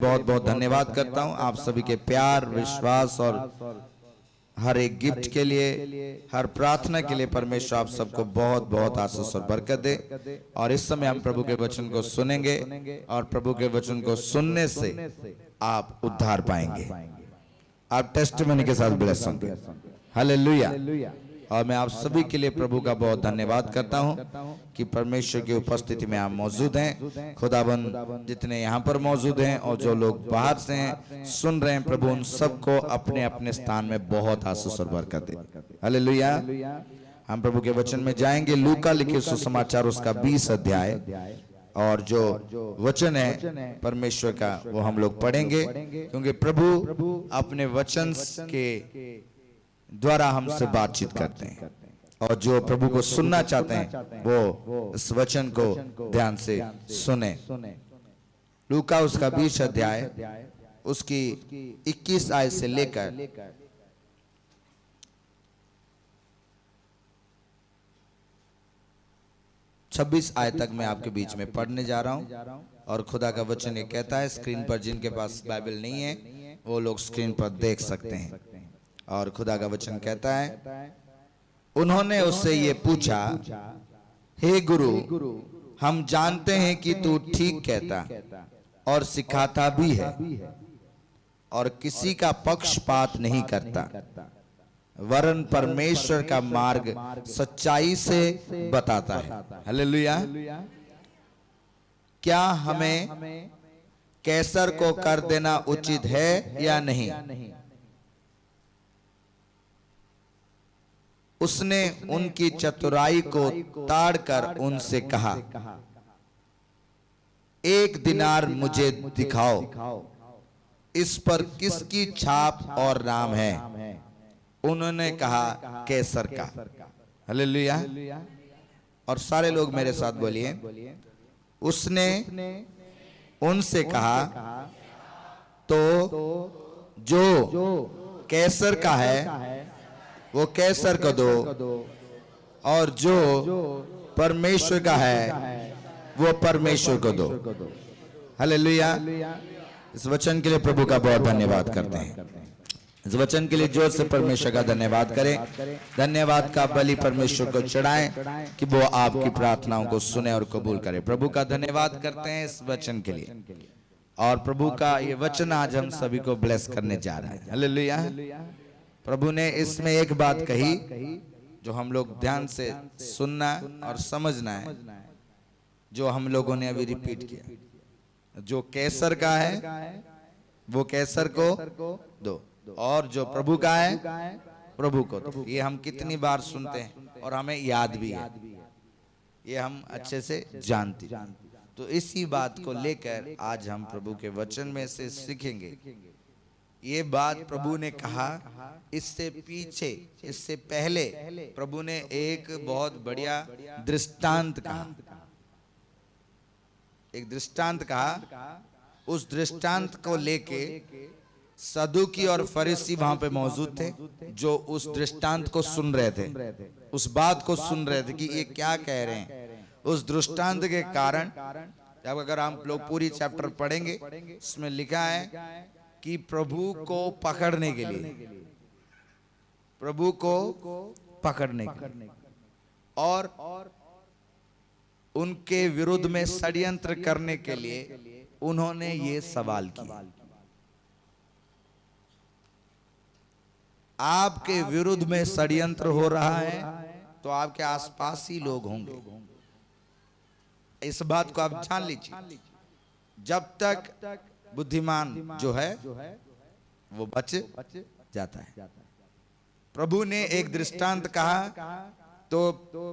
बहुत बहुत धन्यवाद करता हूं आप सभी के प्यार, विश्वास और हर एक गिफ्ट के लिए, हर प्रार्थना के लिए परमेश्वर आप सबको बहुत बहुत आशीष और बरकत दे। और इस समय हम प्रभु के वचन को सुनेंगे और प्रभु के वचन को सुनने से आप उद्धार पाएंगे, आप टेस्टिमनी के साथ ब्लेस होंगे। हालेलुया। और मैं आप सभी के लिए प्रभु का बहुत धन्यवाद करता हूं कि परमेश्वर की उपस्थिति में आप मौजूद हैं। खुदाबंद जितने यहाँ पर मौजूद हैं और जो लोग बाहर से हैं सुन रहे हैं, प्रभु उन सबको अपने अपने स्थान में बहुत आशीष और बरकत दे। हालेलुया। हम प्रभु के वचन में जाएंगे। लूका लिखे सुसमाचार उसका 20 अध्याय और जो वचन है परमेश्वर का वो हम लोग पढ़ेंगे, क्योंकि प्रभु अपने वचन के द्वारा हमसे बातचीत करते हैं और जो प्रभु को सुनना चाहते हैं वो इस वचन को ध्यान से सुने। लूका उसका 20 अध्याय उसकी 21 आयत से लेकर 26 आयत तक मैं आपके बीच में पढ़ने जा रहा हूं। और खुदा का वचन ये कहता है, स्क्रीन पर जिनके पास बाइबल नहीं है वो लोग स्क्रीन पर देख सकते हैं। और खुदा का वचन कहता है, उन्होंने उससे ये पूछा, हे गुरु, हम जानते हैं कि तू ठीक कहता और सिखाता भी है और किसी का पक्षपात नहीं करता, वरन परमेश्वर का मार्ग सच्चाई से बताता है। हालेलुया। क्या हमें कैसर को कर देना उचित है या नहीं? उसने उनकी चतुराई को ताड़कर उनसे कहा, एक दिनार मुझे दिखाओ, इस पर किसकी छाप और नाम है? उन्होंने कहा, कैसर का। हालेलुया। और सारे लोग मेरे साथ बोलिए, उसने उनसे कहा, तो जो कैसर का है वो कैसर को दो, और जो परमेश्वर का है वो परमेश्वर को दो। हालेलुया। इस वचन के लिए प्रभु का बहुत धन्यवाद करते हैं। इस वचन के लिए जोर से परमेश्वर का धन्यवाद करें। धन्यवाद का बलि परमेश्वर को चढ़ाएं कि वो आपकी प्रार्थनाओं को सुने और कबूल करे। प्रभु का धन्यवाद करते हैं इस वचन के लिए। और प्रभु का ये वचन आज हम सभी को ब्लेस करने जा रहा है। हालेलुया। प्रभु ने इसमें एक बात कही जो हम लोग ध्यान से सुनना और समझना है, जो हम लोगों ने अभी रिपीट किया। जो कैसर का है वो कैसर को दो, और जो प्रभु का है प्रभु को दो। ये हम कितनी बार सुनते हैं और हमें याद भी है, ये हम अच्छे से जानते। तो इसी बात को लेकर आज हम प्रभु के वचन में से सीखेंगे। ये बात प्रभु ने कहा, इससे पीछे, इससे पहले प्रभु ने एक बहुत बढ़िया दृष्टांत कहा। एक दृष्टांत कहा। उस दृष्टांत को लेके सदूकी और फरीसी वहां पे मौजूद थे, जो उस दृष्टांत को सुन रहे थे, उस बात को सुन रहे थे कि ये क्या कह रहे हैं। उस दृष्टांत के कारण जब अगर हम लोग पूरी चैप्टर पढ़ेंगे, इसमें लिखा है कि प्रभु को पकड़ने के लिए, प्रभु को पकड़ने के लिए और उनके विरुद्ध में षड्यंत्र करने के लिए उन्होंने ये सवाल किया, आपके विरुद्ध में षड्यंत्र हो रहा है तो आपके आसपास ही लोग होंगे। इस बात को आप जान लीजिए। जब तक बुद्धिमान जो है वो बच जाता है। प्रभु ने एक दृष्टांत कहा तो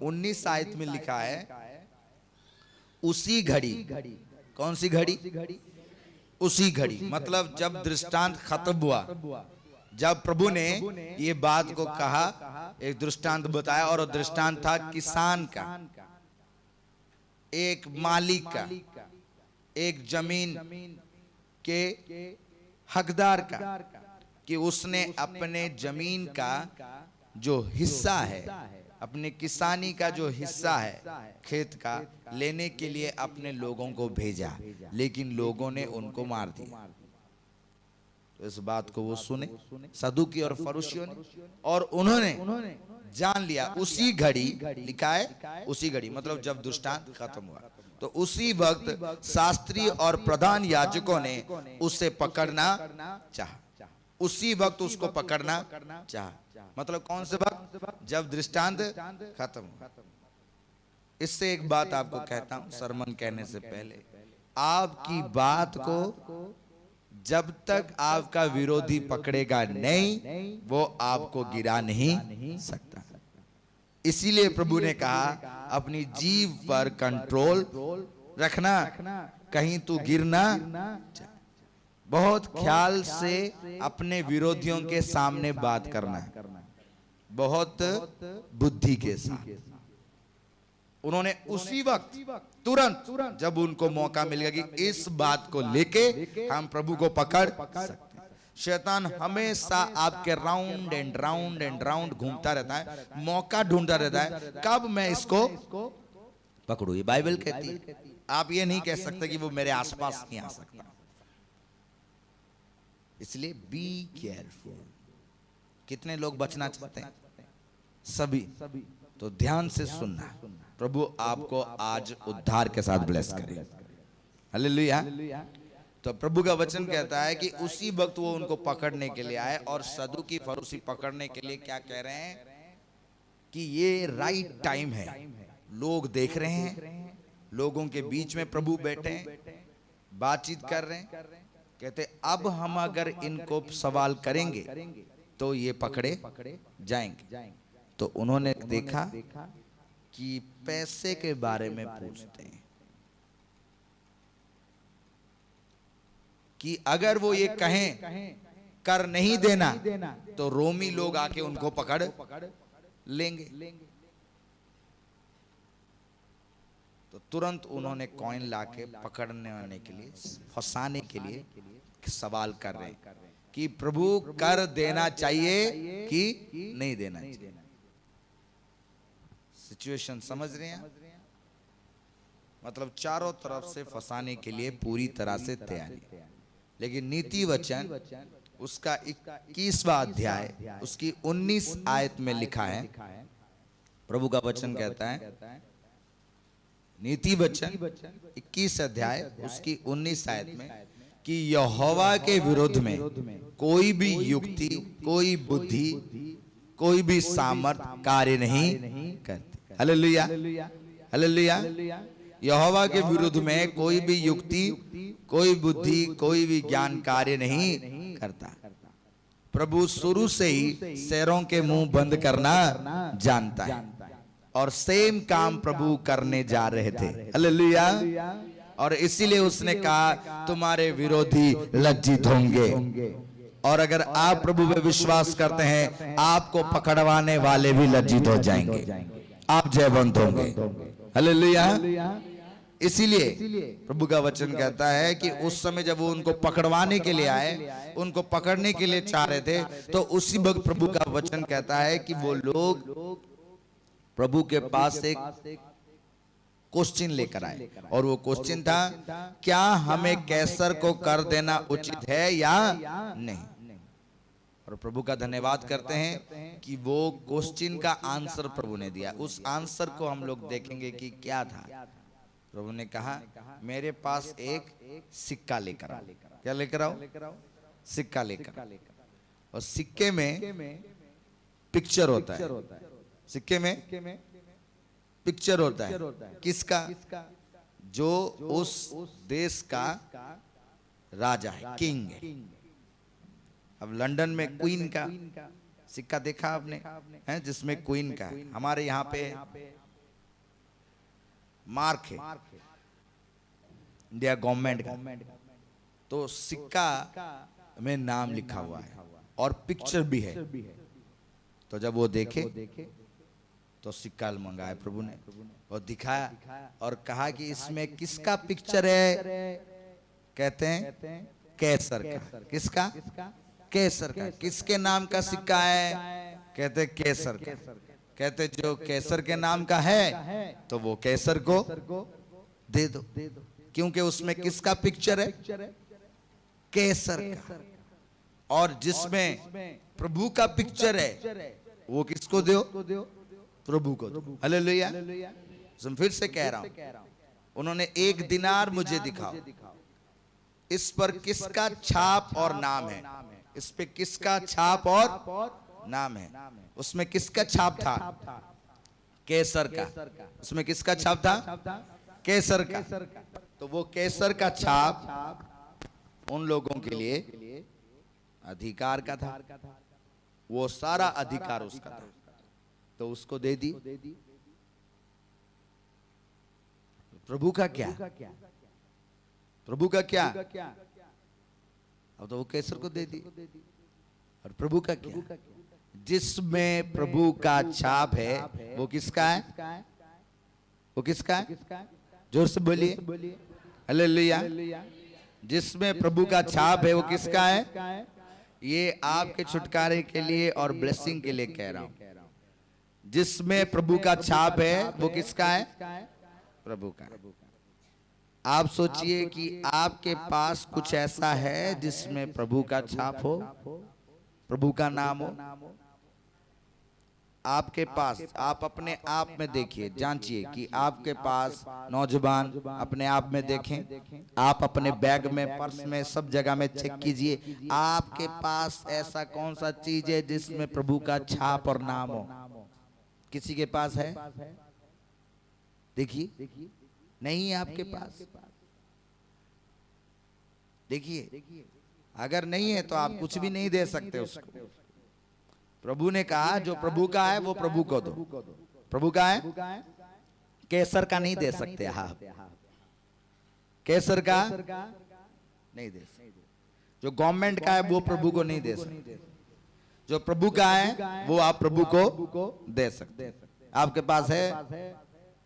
19 आयत में लिखा है, उसी घड़ी। कौन सी घड़ी? उसी घड़ी, मतलब जब दृष्टांत खत्म हुआ, जब प्रभु ने ये बात को कहा, एक दृष्टांत बताया, और दृष्टांत था किसान का, एक मालिक का, एक जमीन के हकदार का, कि उसने अपने जमीन का जो हिस्सा है अपने किसानी का जो हिस्सा है खेत का लेने के लिए अपने लोगों को भेजा, लेकिन लोगों ने उनको मार दिया। तो इस बात को वो सुने, सदूकी और फरीसियों ने, और उन्होंने जान लिया उसी घड़ी, लिखा है उसी घड़ी, मतलब जब दृष्टांत खत्म हुआ तो उसी वक्त शास्त्री और प्रधान याजकों ने उसे पकड़ना चाहा। उसी वक्त उसको पकड़ना चाहा, मतलब कौन से वक्त? जब दृष्टांत खत्म हुआ। इससे एक बात आपको कहता हूं सरमन कहने से पहले, आपकी बात को जब तक आपका विरोधी पकड़ेगा नहीं, वो आपको गिरा नहीं सकता। इसीलिए प्रभु ने कहा अपनी जीभ पर कंट्रोल रखना, कहीं तू गिरना। बहुत ख्याल से अपने विरोधियों के सामने बात करना, बहुत बुद्धि के साथ। उन्होंने उसी वक्त तुरंत जब उनको मौका मिल गया कि इस बात को लेके हम प्रभु को पकड़ सकते हैं। शैतान हमेशा आपके round and round and round घूमता रहता है, मौका ढूंढता रहता है कब मैं इसको पकड़ू। ये बाइबल कहती है, आप ये नहीं कह सकते कि वो मेरे आसपास नहीं आ सकता। इसलिए बी केयरफुल। कितने लोग बचना चाहते हैं? सभी। तो ध्यान से सुनना, प्रभु आपको आज उद्धार के साथ ब्लेस करे। हालेलुया। तो प्रभु का वचन कहता है कि उसी वक्त वो उनको पकड़ने के लिए आए, और सदूकी फरीसी पकड़ने के लिए क्या कह रहे हैं कि ये राइट टाइम है। लोग देख रहे हैं, लोगों के बीच में प्रभु बैठे हैं, बातचीत कर रहे हैं। कहते अब हम अगर इनको सवाल करेंगे तो ये पकड़े जाएंगे। तो उन्होंने देखा कि पैसे के बारे में पूछते हैं कि अगर वो ये कहें कर नहीं देना तो रोमी लोग आके उनको पकड़ लेंगे। तो तुरंत उन्होंने कॉइन लाके पकड़ने आने के लिए, फंसाने के लिए सवाल कर रहे हैं कि प्रभु कर देना चाहिए कि नहीं देना चाहिए। सिचुएशन समझ रहे हैं? मतलब चारों तरफ से फंसाने के लिए पूरी तरह से तैयारी। लेकिन नीति वचन उसका 21वां अध्याय उसकी 19 आयत में लिखा है, प्रभु का वचन कहता है, नीति वचन 21 अध्याय उसकी 19 आयत में, कि यहोवा के विरोध में कोई भी युक्ति, कोई बुद्धि, कोई भी सामर्थ कार्य नहीं करती। Hallelujah, hallelujah. यहोवा के विरुद्ध में कोई भी युक्ति, कोई बुद्धि, कोई भी ज्ञान कार्य नहीं करता। प्रभु शुरू से ही शेरों के मुंह बंद करना जानता है, और सेम काम प्रभु करने जा रहे थे। हालेलुया। और इसीलिए उसने कहा तुम्हारे विरोधी लज्जित होंगे, और अगर आप प्रभु पे विश्वास करते हैं आपको पकड़वाने वाले भी लज्जित हो जाएंगे, आप जयवंत होंगे। हालेलुया। इसीलिए प्रभु का वचन कहता है कि उस समय जब वो उनको पकड़वाने के लिए आए, उनको पकड़ने के लिए चाह रहे थे, तो उसी वक्त प्रभु का वचन कहता है कि वो लोग प्रभु के पास एक क्वेश्चन लेकर आए, और वो क्वेश्चन था क्या हमें कैसर को कर देना उचित है या नहीं। और प्रभु का धन्यवाद करते हैं कि वो क्वेश्चन का आंसर प्रभु ने दिया। उस आंसर को हम लोग देखेंगे कि क्या था। प्रभु ने कहा मेरे पास एक सिक्का लेकर आओ। क्या लेकर आओ? सिक्का लेकर। और सिक्के में पिक्चर होता है, सिक्के में पिक्चर होता है। किसका? जो उस देश का राजा है, किंग है। अब लंदन में क्वीन का सिक्का देखा आपने है, जिसमें क्वीन का है। हमारे यहाँ पे मार्क है, इंडिया गवर्नमेंट का। तो सिक्का में नाम लिखा हुआ है और पिक्चर भी है। तो जब वो देखे तो सिक्का मंगाया प्रभु ने और दिखाया और कहा कि इसमें किसका पिक्चर है? कहते हैं कैसर का। किसका? कैसर का। किसके नाम का सिक्का है? कहते हैं कैसर का। कहते जो केसर के नाम का है तो वो केसर को दे दो, क्योंकि उसमें किसका पिक्चर है? केसर का। और जिसमें प्रभु का पिक्चर है वो किसको दो? प्रभु को दो। हालेलुया। फिर से कह रहा हूं, उन्होंने 1 दिनार मुझे दिखाओ, इस पर किसका छाप और नाम है? इस पे किसका छाप और नाम है? उसमें किसका छाप था? केसर का। उसमें किसका छाप था? केसर का। तो वो केसर का छाप उन लोगों के लिए अधिकार का था, वो सारा अधिकार उसका था, तो उसको दे दी। प्रभु का क्या? प्रभु का क्या? अब तो वो केसर को दे दी। और प्रभु का क्या? जिसमें प्रभु का छाप है वो किसका है? वो किसका है? जोर से बोलिए हालेलुया। जिसमें प्रभु का छाप है वो किसका है? ये आपके छुटकारे के लिए और ब्लेसिंग के लिए कह रहा हूं। जिसमें प्रभु का छाप है वो किसका है? प्रभु का। आप सोचिए कि आपके पास कुछ ऐसा है जिसमें प्रभु का छाप हो, प्रभु का नाम हो आपके पास। आप अपने आप में देखिए, जांचिए कि आपके पास, नौजवान अपने आप में देखें, आप अपने बैग में, पर्स में, सब जगह में चेक कीजिए, आपके पास ऐसा कौन सा चीज है जिसमें प्रभु का छाप और नाम हो? किसी के पास है? देखिए, नहीं है आपके पास। देखिए, अगर नहीं है तो आप कुछ भी नहीं दे सकते उसको। प्रभु ने कहा जो प्रभु का है वो प्रभु को दो। प्रभु का है, केसर का नहीं दे सकते आप, केसर का नहीं दे सकते। जो गवर्नमेंट का है वो प्रभु को नहीं दे सकते। जो प्रभु का है वो आप प्रभु को दे सकते। आपके पास है,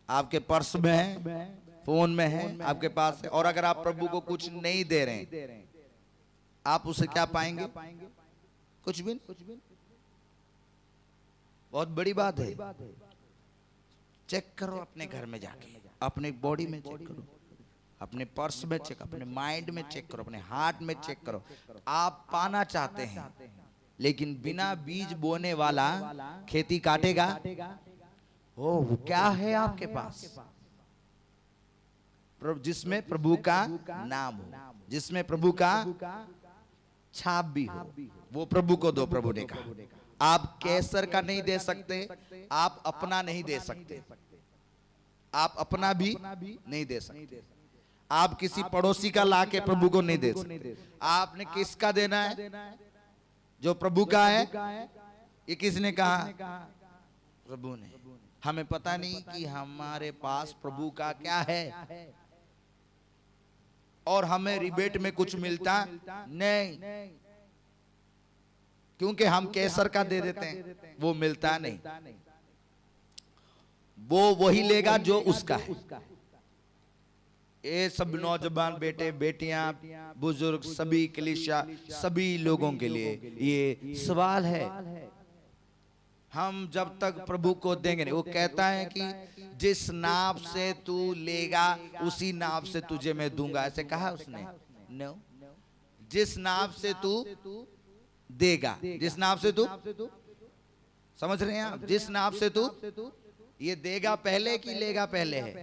आपके पर्स में है, फोन में है, आपके पास है। और अगर आप प्रभु को कुछ नहीं दे रहे हैं, आप उसे क्या पाएंगे? कुछ भी नहीं। बहुत बड़ी बात है। चेक करो अपने घर में जाके, अपने बॉडी में चेक करो, अपने पर्स में चेक, अपने माइंड में चेक करो, अपने हार्ट में चेक करो। आप पाना चाहते हैं, लेकिन बिना बीज बोने वाला खेती काटेगा? ओ, क्या है आपके पास? जिसमें प्रभु का नाम हो, जिसमें प्रभु का छाप भी हो, वो प्रभु को दो। प्रभु ने कहा आप केसर का नहीं दे सकते, आप अपना नहीं दे सकते, आप अपना भी नहीं दे सकते, आप किसी पड़ोसी का लाके प्रभु को नहीं दे सकते। आपने किसका देना है? जो प्रभु का है। ये किसने कहा? प्रभु ने। हमें पता नहीं कि हमारे पास प्रभु का क्या है, और हमें रिबेट में कुछ मिलता नहीं, क्योंकि हम केसर का दे देते हैं, वो मिलता नहीं। वो वही लेगा जो उसका है। ये सब नौजवान बेटे बेटियां, बुजुर्ग, सभी कलीसिया, सभी लोगों के लिए ये सवाल है। हम जब तक प्रभु को देंगे नहीं, वो कहता है कि जिस नाप से तू लेगा उसी नाप से तुझे मैं दूंगा, ऐसे कहा उसने? नो, जिस नाप से तू देगा, जिस नाप से तू, समझ रहे हैं आप? जिस नाप से तू, ये देगा पहले कि लेगा पहले है?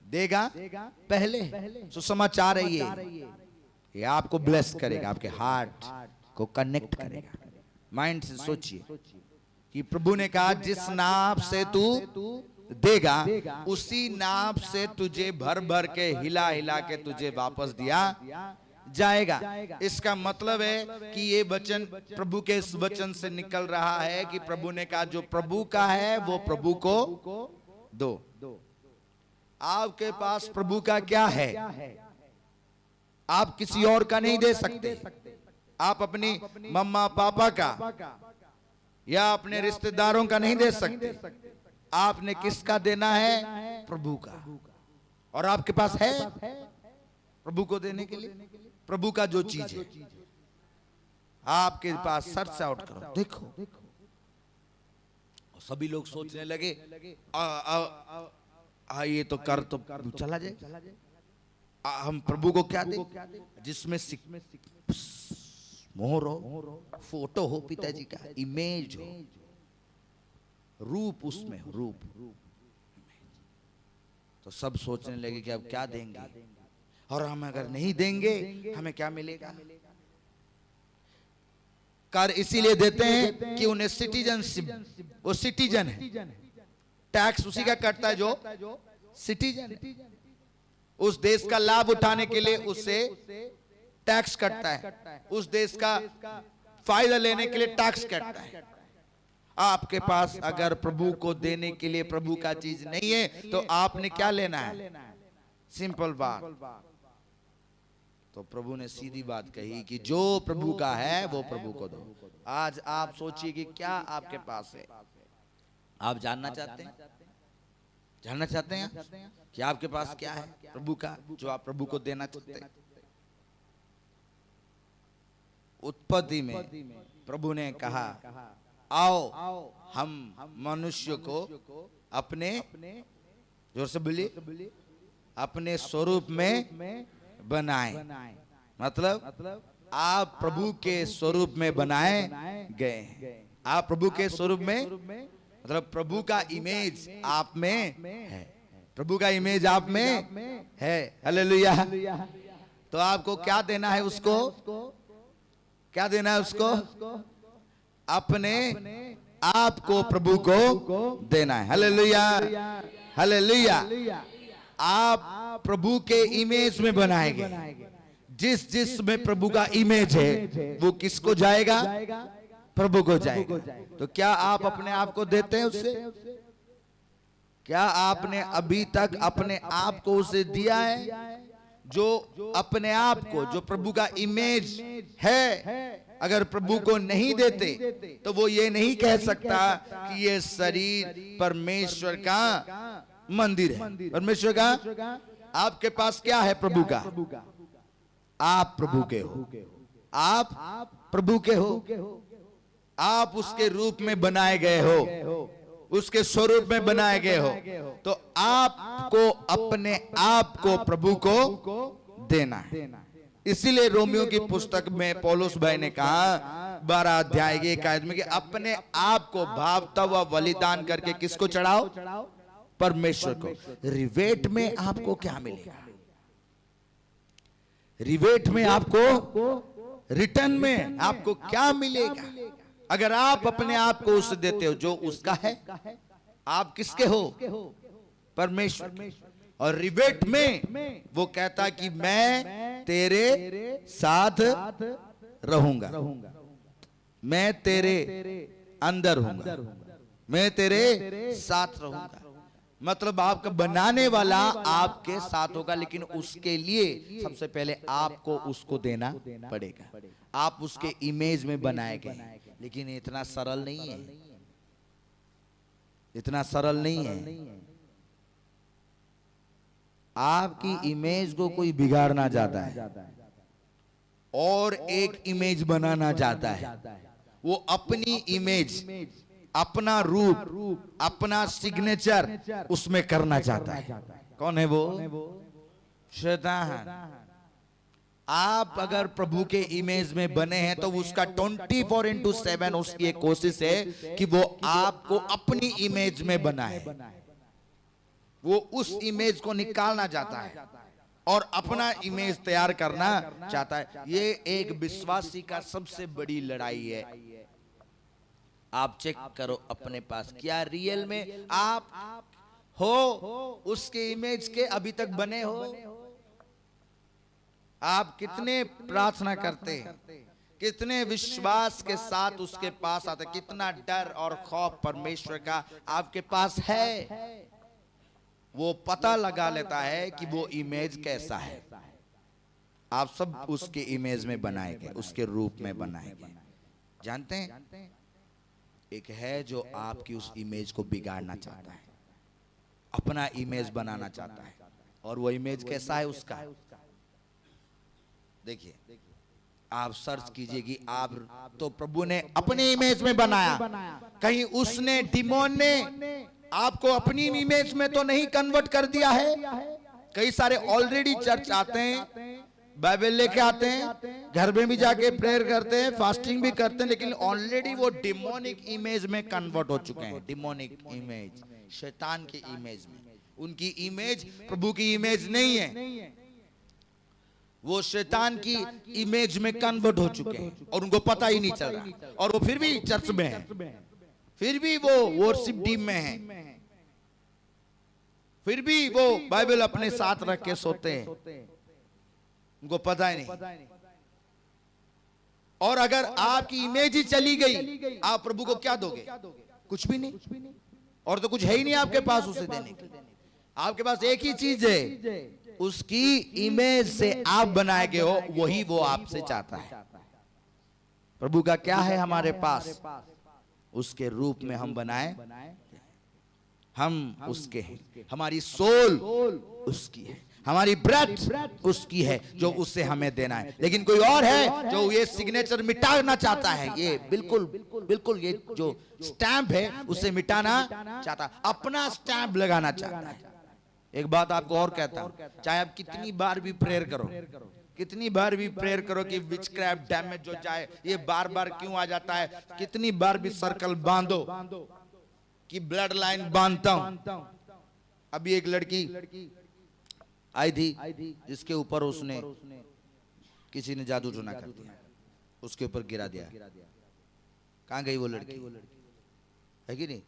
देगा पहले। सुसमाचार है ये आपको ब्लेस करेगा, आपके हार्ट को कनेक्ट करेगा। माइंड से सोचिए कि प्रभु ने कहा जिस नाप से तू देगा उसी नाप से तुझे भर भर के, हिला हिला के तुझे वापस दिया जाएगा। इसका मतलब है कि ये वचन प्रभु के इस वचन से निकल रहा है कि प्रभु ने कहा जो प्रभु का है वो प्रभु को दो। आपके पास प्रभु का क्या है? आप किसी और का नहीं दे सकते। आप अपनी मम्मा पापा का या अपने रिश्तेदारों का नहीं दे सकते। आपने किसका देना है? प्रभु का। और आपके पास है प्रभु को देने के लिए। प्रभु का जो चीज है आपके पास, सर्च आउट करो, देखो और सभी लोग सोचने लगे ये तो कर तो चला जाए, हम प्रभु को क्या दें जिसमें मोहर हो, फोटो हो पिताजी का, इमेज हो, रूप उसमें हो, रूप। तो सब सोचने लगे कि अब क्या देंगे, और हम अगर नहीं देंगे हमें क्या मिलेगा। कर इसीलिए देते हैं कि उन्हें सिटीजनशिप, वो सिटीजन है, टैक्स उसी का कटता है जो सिटीजन, उस देश का लाभ उठाने के लिए उससे टैक्स कटता है, उस देश का फायदा लेने के लिए टैक्स कटता है। आपके पास अगर प्रभु को देने के लिए प्रभु का चीज नहीं है तो आपने क्या लेना है, सिंपल बात। तो प्रभु ने सीधी बात कही कि जो प्रभु का है वो प्रभु को दो। आज आप सोचिए कि क्या आपके पास है, आप जानना चाहते हैं, जानना चाहते हैं कि आपके पास क्या है प्रभु का जो आप प्रभु को देना चाहते हैं। उत्पत्ति में प्रभु ने कहा आओ हम मनुष्य को अपने, जोर से बोलिए, अपने स्वरूप में बनाए। मतलब आप प्रभु के स्वरूप में बनाए गए, आप प्रभु के स्वरूप में, मतलब प्रभु का इमेज आप में है, प्रभु का इमेज आप में है। हालेलुया। तो आपको क्या देना है उसको, क्या देना है उसको, अपने आप को प्रभु को देना है। Hallelujah, hallelujah. आप प्रभु के इमेज में बनाए गए, जिस में प्रभु का इमेज है वो किसको जाएगा, प्रभु को जाएगा। तो क्या आप अपने आप को देते हैं उससे, क्या आपने अभी तक अपने आप को उसे दिया है, जो अपने आप को, जो प्रभु का इमेज है। अगर प्रभु को नहीं देते तो वो ये नहीं कह सकता कि ये शरीर परमेश्वर का मंदिर है। परमेश्वर का, आपके पास क्या है प्रभु का, आप प्रभु के हो, आप प्रभु के हो, आप उसके रूप में बनाए गए हो, उसके स्वरूप में बनाए गए हो। तो आपको अपने आप को प्रभु को देना है। इसीलिए रोमियो की पुस्तक में पौलुस भाई ने कहा 12 अध्याय के 1 आयत में कि अपने आप को भावता हुआ बलिदान करके किसको चढ़ाओ, परमेश्वर को। रिवेट में आपको क्या मिलेगा, रिवेट में आपको, रिटर्न में आपको क्या मिलेगा। अगर आप अपने आप को उसे देते हो जो उसका है, आप किसके हो, परमेश्वर। और रिवेट में वो कहता कि मैं तेरे साथ रहूंगा, मैं तेरे अंदर हूंगा, मैं तेरे साथ रहूंगा। मतलब आपका बनाने वाला आपके साथ होगा, लेकिन उसके लिए सबसे पहले आपको उसको देना पड़ेगा। आप उसके इमेज में बनाए गए, लेकिन इतना सरल नहीं है, इतना सरल नहीं है। आपकी इमेज को कोई बिगाड़ना चाहता है और एक इमेज बनाना चाहता है। वो अपनी इमेज, अपना रूप, अपना सिग्नेचर उसमें करना चाहता है। कौन है वो, शैतान। आप अगर प्रभु के इमेज में बने हैं तो उसका 24/7 उसकी एक कोशिश है कि वो आपको अपनी इमेज में बनाए। वो उस इमेज को निकालना चाहता है और अपना इमेज तैयार करना चाहता है। ये एक विश्वासी का सबसे बड़ी लड़ाई है। आप चेक करो अपने पास, क्या रियल में आप हो उसके इमेज के, अभी तक बने हो। आप कितने प्रार्थना करते हैं, कितने विश्वास के साथ उसके पास आते, कितना डर और खौफ परमेश्वर का आपके पास है। वो पता लगा लेता है कि वो इमेज कैसा है। आप सब उसके इमेज में बनाए गए, उसके रूप में बनाए गए। जानते हैं, एक है जो आपकी उस इमेज को बिगाड़ना चाहता है, अपना इमेज बनाना चाहता है। और वो इमेज कैसा है उसका, देखिए आप सर्च कीजिए कि आप तो प्रभु ने अपने इमेज में बनाया, कहीं उसने डिमोन ने आपको अपनी इमेज में तो नहीं कन्वर्ट कर दिया है। कई सारे ऑलरेडी चर्च आते हैं, बाइबल लेके आते हैं, घर में भी जाके प्रेयर करते हैं, फास्टिंग भी करते हैं, लेकिन ऑलरेडी वो डिमोनिक इमेज में कन्वर्ट हो चुके हैं। डिमोनिक इमेज, शैतान की इमेज में। उनकी इमेज प्रभु की इमेज नहीं है, वो शैतान की इमेज में कन्वर्ट हो चुके हैं और उनको पता ही नहीं चल रहा, और वो फिर भी चर्च में है, फिर भी वो वर्शिप टीम में है, फिर भी वो बाइबल अपने साथ रख के सोते हैं, उनको पता ही नहीं। और अगर आपकी इमेज ही चली गई, आप प्रभु को क्या दोगे? कुछ भी नहीं, और तो कुछ है ही नहीं आपके पास उसे देने के। आपके पास एक ही चीज है, उसकी इमेज से आप बनाए गए हो, वही वो आपसे चाहता है। प्रभु का क्या है हमारे पास? उसके रूप में हम बनाए, हम उसके हैं, हमारी सोल उसकी है, हमारी ब्रेथ उसकी है, जो उससे हमें देना है। लेकिन कोई और है जो ये सिग्नेचर मिटाना चाहता है, ये बिल्कुल बिल्कुल ये जो स्टैंप है उसे मिटाना चाहता, अपना स्टैंप लगाना चाहता है। एक बात आपको और कहता हूं, चाहे आप कितनी बार भी प्रेयर करो, कितनी बार भी प्रेयर करो कि विचक्राफ्ट डैमेज हो जाए, ये बार बार क्यों आ जाता है, कितनी बार भी सर्कल बांधो कि ब्लड लाइन बांधता हूं। अभी एक लड़की आई थी जिसके ऊपर उसने किसी ने जादू टोना कर दिया, उसके ऊपर गिरा दिया। कहां गई वो लड़की? है कि नहीं?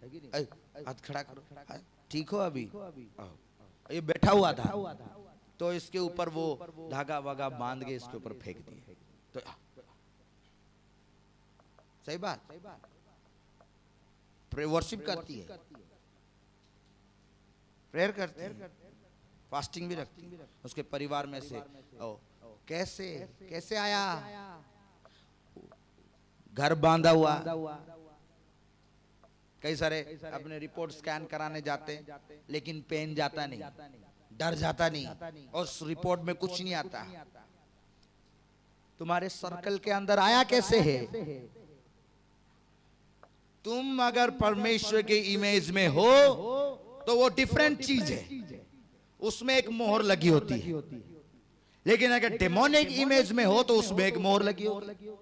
हाथ खड़ा करो, ठीक हो? अभी ये बैठा हुआ था, तो इसके ऊपर वो धागा वागा बांध के इसके ऊपर फेंक दिए। तो सही बात, वर्शिप करती है, प्रेयर करती है, फास्टिंग भी रखती है। उसके परिवार में से कैसे कैसे आया? घर बांधा हुआ। कई सारे अपने रिपोर्ट स्कैन कराने जाते हैं, लेकिन पेन जाता नहीं, डर जाता नहीं, और उस रिपोर्ट में कुछ नहीं आता। तुम्हारे सर्कल के अंदर आया कैसे है? तुम अगर परमेश्वर के इमेज में हो तो वो डिफरेंट चीज है, उसमें एक मोहर लगी होती है। लेकिन अगर डेमोनिक इमेज में हो तो उसमें एक मोहर लगी होगी।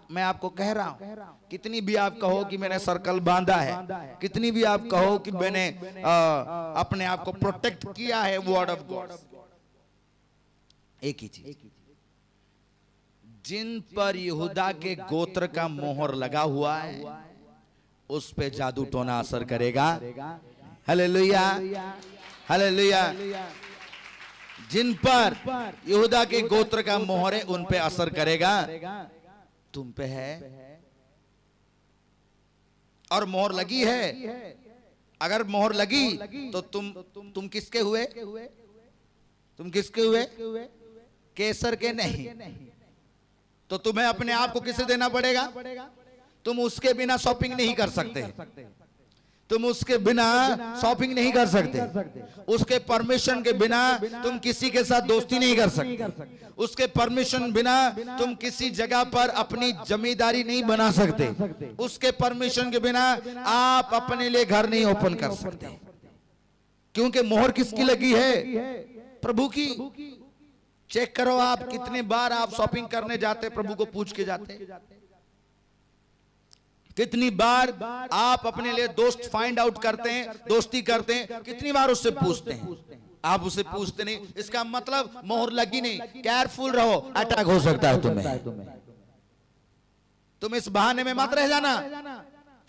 मैं आपको कह रहा हूं, कितनी भी आप कहो कि मैंने सर्कल बांधा है, कितनी भी आप कहो कि मैंने अपने आप को प्रोटेक्ट किया है वर्ड ऑफ गॉड, एक ही चीज, जिन पर यहूदा के गोत्र का मोहर लगा हुआ है उस पे जादू टोना असर करेगा। Hallelujah, hallelujah. जिन पर यहूदा के गोत्र का मोहर है उन पे असर करेगा, तुम पे है। और मोहर लगी है, अगर मोहर लगी तो तुम किसके हुए? तुम किसके हुए? केसर के नहीं। तो तुम्हें अपने आप को किसे देना पड़ेगा? तुम उसके बिना शॉपिंग नहीं कर सकते, तुम उसके बिना शॉपिंग नहीं कर सकते, उसके परमिशन के बिना तुम किसी के साथ दोस्ती नहीं कर सकते, उसके परमिशन बिना तुम किसी जगह पर अपनी जमींदारी नहीं बना सकते, उसके परमिशन के बिना आप अपने लिए घर नहीं ओपन कर सकते। क्योंकि मोहर किसकी लगी है? प्रभु की। चेक करो आप कितने बार आप शॉपिंग करने जाते, प्रभु को पूछ के जाते, कितनी बार आप अपने लिए दोस्त फाइंड आउट करते हैं, दोस्ती करते हैं, कितनी बार उससे पूछते हैं? आप उसे पूछते नहीं, इसका मतलब मोहर लगी नहीं। केयरफुल रहो, अटैक हो सकता है तुम्हें। तुम इस बहाने में मत रह जाना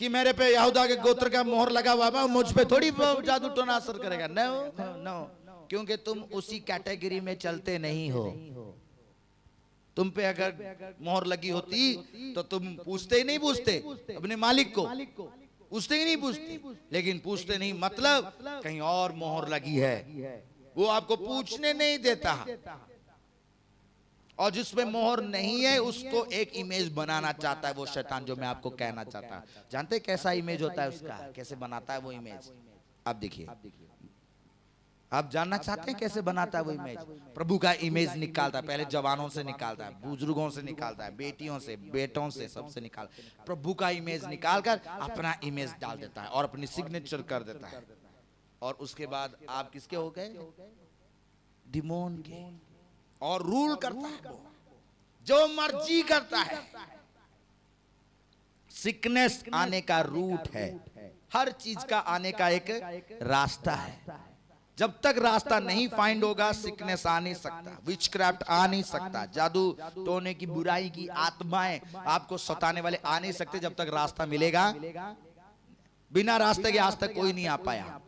कि मेरे पे यहूदा के गोत्र का मोहर लगा हुआ, मुझ पे थोड़ी जादू टोना असर करेगा। नो नो, क्योंकि तुम उसी कैटेगरी में चलते नहीं हो। तुम पे अगर मोहर लगी होती तो तुम पूछते ही नहीं, पूछते अपने मालिक को, पूछते ही नहीं पूछते। लेकिन पूछते नहीं मतलब कहीं और मोहर लगी है, वो आपको पूछने नहीं देता। और जिसमें मोहर नहीं है उसको एक इमेज बनाना चाहता है वो शैतान, जो मैं आपको कहना चाहता हूं। जानते कैसा इमेज होता है उसका, कैसे बनाता है वो इमेज? आप देखिए, आप जानना चाहते हैं कैसे बनाता है वो इमेज? प्रभु का इमेज निकालता है, पहले जवानों से निकालता है, बुजुर्गों से निकालता है, बेटियों से, बेटों से, सबसे निकाल प्रभु का इमेज निकालकर अपना इमेज डाल देता है और अपनी सिग्नेचर कर देता है। और उसके बाद आप किसके हो गए? डिमोन के। और रूल करता है वो, जो मर्जी करता है। सिकनेस आने का रूट है, हर चीज का आने का एक रास्ता है। जब तक रास्ता नहीं फाइंड होगा सिकनेस आ नहीं सकता, विचक्राफ्ट आ नहीं सकता, जादू टोने की बुराई की आत्माएं आपको सताने वाले आ नहीं सकते जब तक रास्ता मिलेगा। बिना रास्ते के आज तक कोई नहीं आ पाया।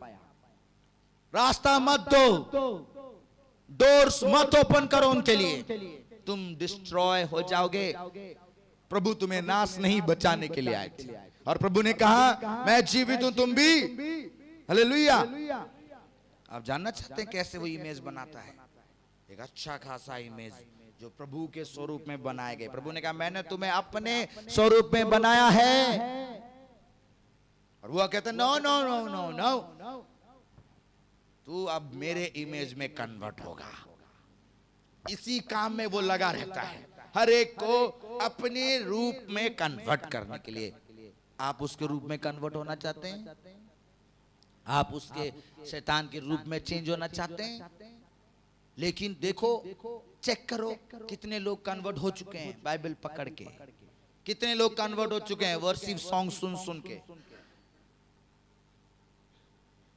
रास्ता मत दो, डोर्स मत ओपन करो उनके लिए, तुम डिस्ट्रॉय हो जाओगे। प्रभु तुम्हें नाश नहीं बचाने के लिए आए थे। और प्रभु ने कहा मैं जीवित हूं, तुम भी। हालेलुया। आप जानना चाहते हैं कैसे वो इमेज बनाता है? एक अच्छा खासा इमेज जो प्रभु के स्वरूप में बनाए गए। प्रभु ने कहा मैंने तुम्हें अपने स्वरूप में बनाया है। और वो कहता no no no no no, तू अब मेरे इमेज में कन्वर्ट होगा। इसी काम में वो लगा रहता है, हर एक को अपने रूप में कन्वर्ट करने के लिए। आप उसके रूप में कन्वर्ट होना चाहते हैं? आप उसके शैतान के रूप में चेंज होना चाहते हैं? लेकिन देखो, चेक करो कितने लोग कन्वर्ट हो चुके हैं बाइबल पकड़ के। कितने लोग कन्वर्ट हो चुके हैं वर्शिप सॉन्ग सुन सुन के।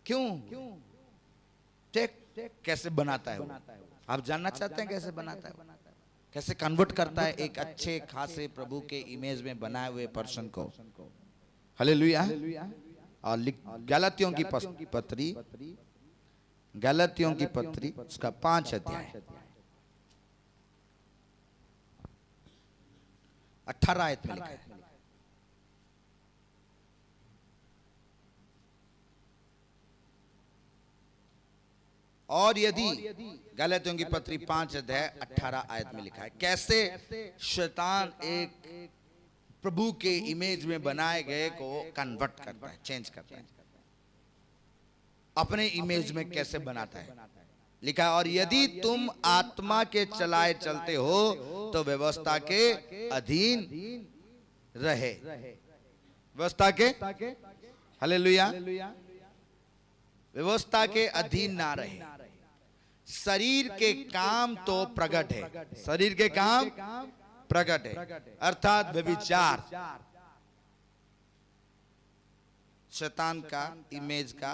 क्यों? चेक कैसे बनाता है वो। आप जानना चाहते हैं कैसे बनाता है, कैसे कन्वर्ट करता है एक अच्छे खासे प्रभु के इमेज में बनाए हुए पर्सन को। हालेलुया। और गलातियों की पत्री, गलातियों की पत्री उसका 5 अध्याय 18 आयत में लिखा है। और यदि गलातियों की पत्री 5 अध्याय 18 आयत में लिखा है कैसे शैतान एक प्रभु के इमेज में बनाए गए को कन्वर्ट करता है, चेंज करता है, अपने इमेज में कैसे बनाता है। लिखा और यदि तुम आत्मा के चलाए चलते हो तो व्यवस्था के अधीन रहे। व्यवस्था के, हालेलुया, व्यवस्था के अधीन ना रहे। शरीर के काम तो प्रकट है, शरीर के काम प्रकट है, अर्थात व्यभिचार, शैतान का इमेज का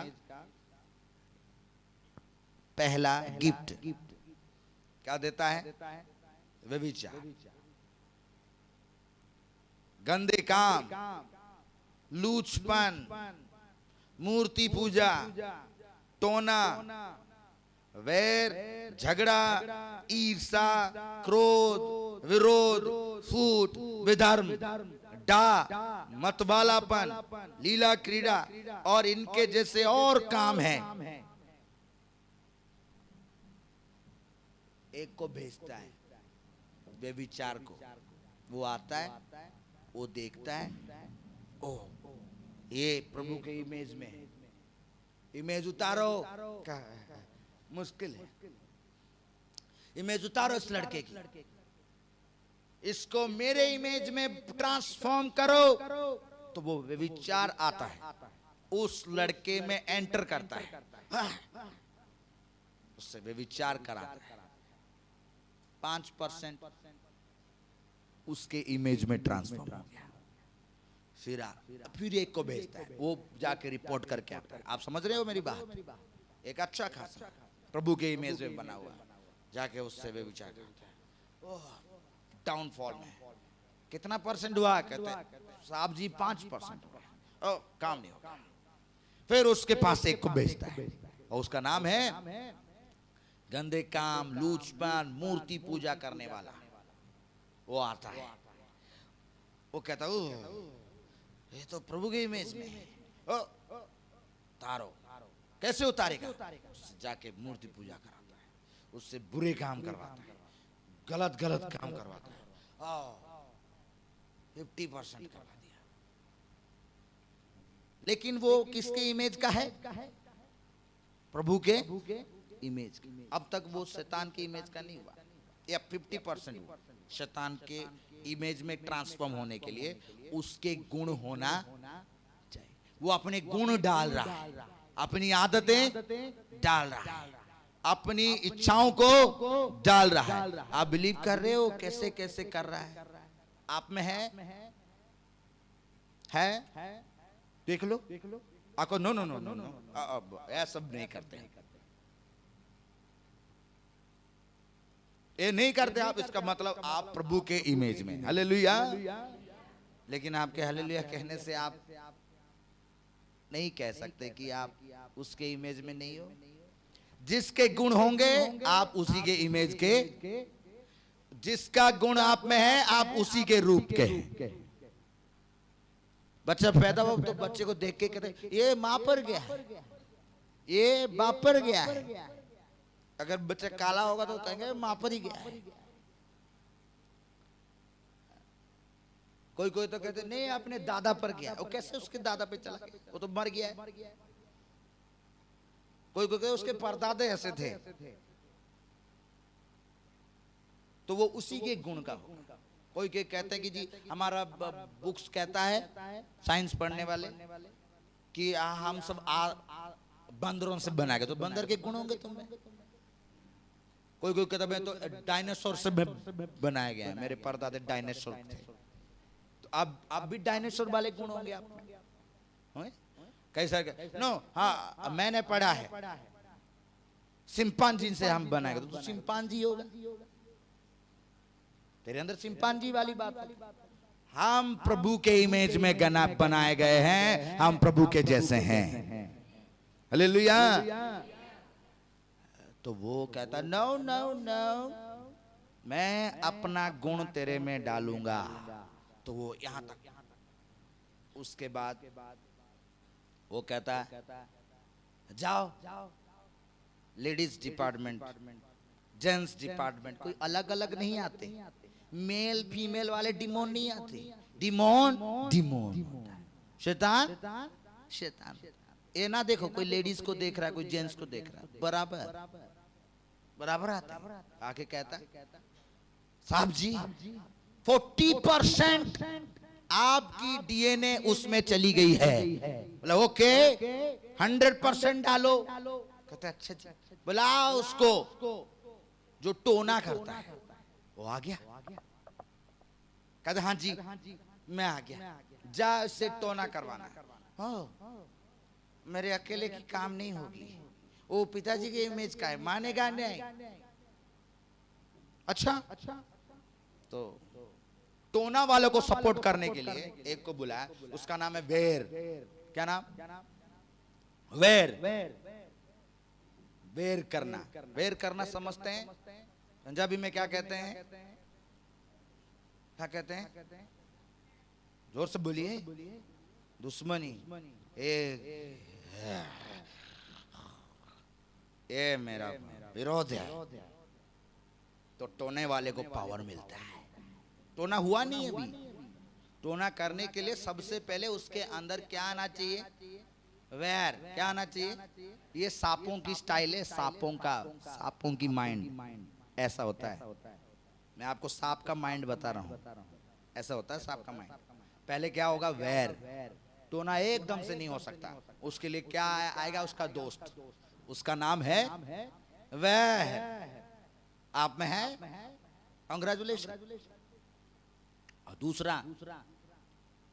पहला गिफ्ट क्या देता है? व्यभिचार, गंदे काम, लूचपन, मूर्ति पूजा, टोना, वैर, झगड़ा, ईर्षा, क्रोध, विरोध, फूट, विधर्म, डा, मतवालापन, लीला क्रीड़ा और इनके जैसे और काम हैं। एक को भेजता है व्यभिचार को, वो आता है, वो देखता है, ओह ये प्रभु के इमेज में, इमेज उतारो, क्या मुश्किल है, इमेज उतारो इस लड़के की, इसको मेरे इमेज में ट्रांसफॉर्म करो। तो वो व्यभिचार आता है, उस लड़के में एंटर करता है, उससे व्यभिचार कराता है। 5% उसके इमेज में ट्रांसफॉर्म हो गया। फिर एक को भेजता है, वो जाके रिपोर्ट करके आता है। आप समझ रहे हो मेरी बात? एक अच्छा खासा प्रभु के इमेज में बना हुआ जाके उससे व्यभिचार करता है। ओह, डाउनफॉल में कितना परसेंट हुआ? कहते हैं साहब जी 5% हुआ। ओह, काम नहीं होगा। फिर उसके पास एक को भेजता है और उसका नाम है गंदे काम, लूचपन, मूर्ति पूजा करने वाला। वो आता है, वो कहता है ये तो प्रभु के इमेज में है, उतारो। कैसे उतारेगा? उससे जाके मूर्ति पूजा कराता है, उससे बुरे काम करवाता है, गलत गलत काम करवाता है। 50% करवा दिया। लेकिन वो किसके इमेज का है? प्रभु के इमेज का। अब तक वो शैतान की इमेज का नहीं हुआ, या 50% हुआ। शैतान के इमेज में ट्रांसफॉर्म होने के लिए उसके गुण होना चाहिए। वो अपने गुण डाल रहा है, अपनी आदतें डाल रहा है, अपनी इच्छाओं को डाल रहा है। आप बिलीव कर रहे हो कैसे कैसे कर रहा है? आप में है देख लो। आपको no no no no no ऐसा सब नहीं करते हैं, ये नहीं करते आप। इसका मतलब आप प्रभु के इमेज में। हालेलुया। लेकिन आपके हालेलुया कहने से आप नहीं कह सकते कि आप उसके इमेज में नहीं हो। जिसके गुण होंगे आप उसी के इमेज के, जिसका गुण आप में है आप उसी के रूप के। बच्चा पैदा हो तो बच्चे को देख के कहते ये मां पर गया है, ये बाप पर गया है। अगर बच्चा काला होगा तो कहेंगे मां पर ही गया है। कोई कोई तो कहते नहीं अपने दादा पर गया। वो कैसे उसके दादा पे चला, वो तो मर गया है। कोई कोई कहते उसके परदादे ऐसे थे, तो वो उसी के गुण का होगा। कोई के कहते हैं कि जी हमारा बुक्स कहता है, साइंस पढ़ने वाले, कि हम सब बंदरों से बनाए गए, तो बंदर के गुण होंगे तुम्हें। कोई कोई कहता है तो डायनासोर से बनाया गया है, मेरे परदादे डायनासोर थे, तो अब भी डायनासोर वाले गुण होंगे आप में। कैसा नो? हाँ मैंने पढ़ा है चिंपांजी से हम बनाए गए, तो चिंपांजी होगा, तेरे अंदर चिंपांजी वाली बात है। हम प्रभु के इमेज में बनाए गए हैं, हम प्रभु के जैसे हैं। हालेलुया। तो वो कहता नो नो नो, मैं अपना गुण तेरे में डालूंगा। तो वो यहां तक, उसके बाद वो कहता जाओ लेडीज डिपार्टमेंट, जेंट्स डिपार्टमेंट, कोई अलग अलग नहीं आते, मेल फीमेल वाले डिमोन नहीं आते। डिमोन डिमोन शैतान शैतान। ये ना देखो कोई लेडीज को देख रहा है, कोई जेंट्स को देख रहा है, बराबर बराबर आता है। आके कहता साहब जी 40% आपकी डीएनए उसमें चली गई है। बोला ओके 100% डालो। कहते अच्छा जी, बुलाओ उसको जो टोना करता है। वो आ गया, कहते हाँ जी मैं आ गया, जा इससे टोना करवाना। मेरे अकेले की काम नहीं होगी, वो पिताजी के इमेज का है, मानेगा नहीं। अच्छा तो टोना वालों को सपोर्ट करने के लिए एक को बुलाया, उसका नाम है वेर। क्या नाम? वेर। वेर करना, वेर करना समझते हैं? पंजाबी में क्या कहते हैं? क्या कहते हैं? जोर से बोलिए। दुश्मनी। ये मेरा विरोध है, तो टोने वाले को पावर मिलता है। टोना हुआ नहीं है अभी। टोना करने के लिए सबसे पहले उसके अंदर क्या आना चाहिए? वैर। क्या आना चाहिए? ये सांपों की स्टाइल है, सांपों का, सांपों की माइंड ऐसा होता है। मैं आपको सांप का माइंड बता रहा हूँ, ऐसा होता है सांप का माइंड। पहले क्या होगा? वैर। टोना एकदम से नहीं हो सकता, उसके लिए क्या आएगा? उसका दोस्त, उसका नाम है वैर। आप में है? कांग्रेचुलेशन। और दूसरा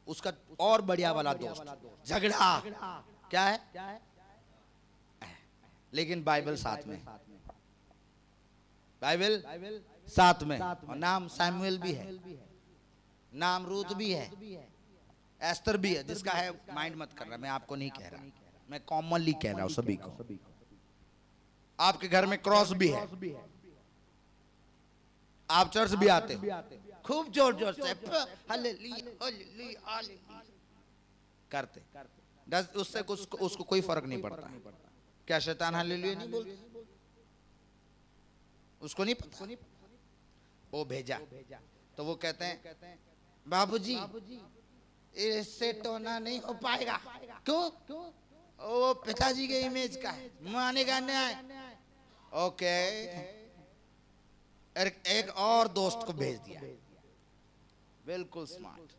उसका और बढ़िया वाला दोस्त झगड़ा। क्या है? लेकिन बाइबल साथ में, बाइबल साथ में, और नाम सैमुएल भी है, नाम रूत भी है, एस्तर भी है। जिसका है माइंड मत करना, मैं आपको नहीं कह रहा, मैं कॉमनली कह रहा हूं सभी को। आपके घर में क्रॉस भी है, आप चर्च भी आते हो, खूब जोर जोर से करते, उससे उसको कोई फर्क नहीं पड़ता। क्या शैतान हालेलुया नहीं बोलते? उसको नहीं पता। वो भेजा तो वो कहते हैं बाबूजी इससे टोना नहीं हो पाएगा। क्यों? वो पिताजी के इमेज का है, मानेगा नहीं। ओके, एक और दोस्त को भेज दिया, बिल्कुल स्मार्ट।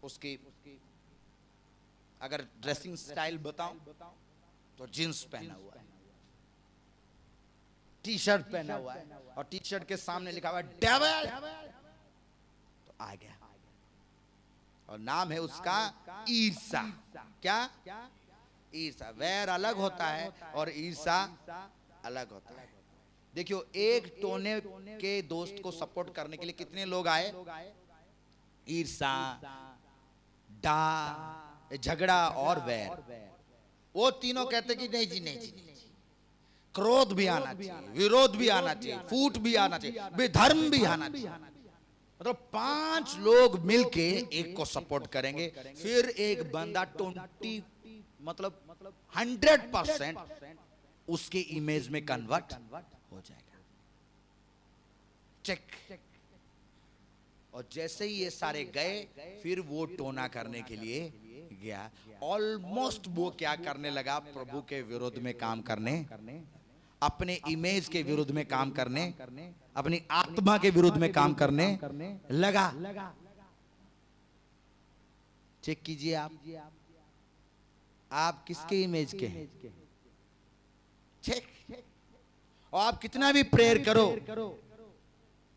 उसकी अगर ड्रेसिंग स्टाइल बताऊं तो जींस पहना हुआ है, टी शर्ट पहना हुआ है, और टी शर्ट के सामने लिखा हुआ है डेविल। तो आ गया, और नाम है उसका ईर्षा। क्या? ईर्षा। वैर अलग होता है और ईर्षा अलग होता है। देखियो, एक टोने के दोस्त को सपोर्ट करने के लिए कितने लोग आए? ईर्षा, डा, झगड़ा और वैर। वो तीनों कहते कि नहीं जी, नहीं जी, नहीं जी। क्रोध भी आना चाहिए, विरोध भी आना चाहिए, फूट भी आना चाहिए, बेधर्म भी आना चाहिए। मतलब 5 लोग मिलके एक को सपोर्ट करेंगे, फिर एक बंदा 20 मतलब 100% उसके इमेज में कन्वर्ट हो जाएगा। चेक। और जैसे ही ये सारे गए, फिर वो टोना करने के लिए गया। ऑलमोस्ट वो क्या करने लगा? प्रभु के विरोध में काम करने, अपने इमेज के विरुद्ध में काम करने, अपनी आत्मा के विरुद्ध में काम करने लगा। चेक कीजिए आप किसके इमेज के हैं? चेक। और आप कितना भी प्रेयर करो,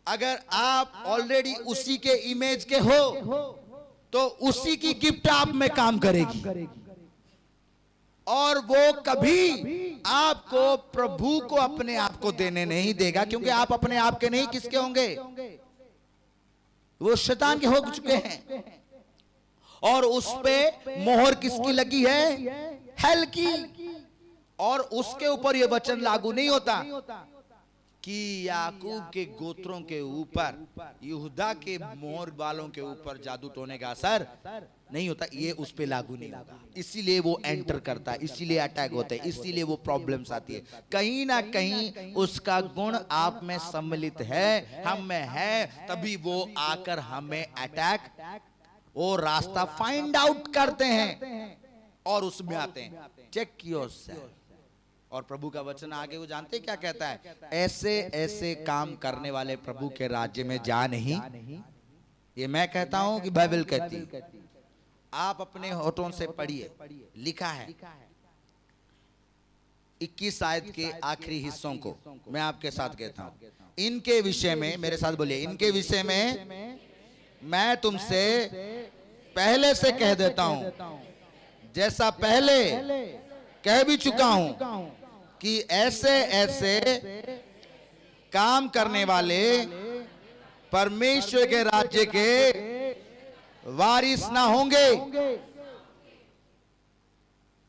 अगर आप ऑलरेडी उसी के इमेज के हो तो उसी की गिफ्ट आप में काम करेगी, और वो कभी आपको, प्रभु को अपने आप को देने नहीं देगा, क्योंकि आप अपने आप के नहीं, किसके होंगे? वो शैतान के हो चुके हैं। और उस पे मोहर किसकी लगी है? हेल की। और उसके ऊपर ये वचन लागू नहीं होता कि याकूब के गोत्रों के ऊपर, यहूदा के मोहर वालों के ऊपर जादू टोने का असर नहीं होता। ये उस पे लागू नहीं होगा, इसीलिए वो एंटर करता है, इसीलिए अटैक होते हैं, इसीलिए वो प्रॉब्लम्स आती है। कहीं ना कहीं उसका गुण आप में सम्मिलित है, हम में है, तभी वो आकर हमें अटैक, वो रास्ता फाइंड आउट करते हैं और उसमें आते हैं। Check yourself. और प्रभु का वचन आगे वो जानते क्या कहता है? ऐसे ऐसे काम करने वाले प्रभु के राज्य में जा नहीं। ये मैं कहता हूं कि बाइबल कहती है? आप अपने होठों से पढ़िए, लिखा है 21 आयत के आखिरी हिस्सों को मैं आपके साथ कहता हूं। इनके विषय में, मेरे साथ बोलिए, इनके विषय में मैं तुमसे पहले से कह देता हूं, जैसा पहले कह भी चुका हूं कि ऐसे ऐसे काम करने वाले परमेश्वर के राज्य के वारिस ना होंगे।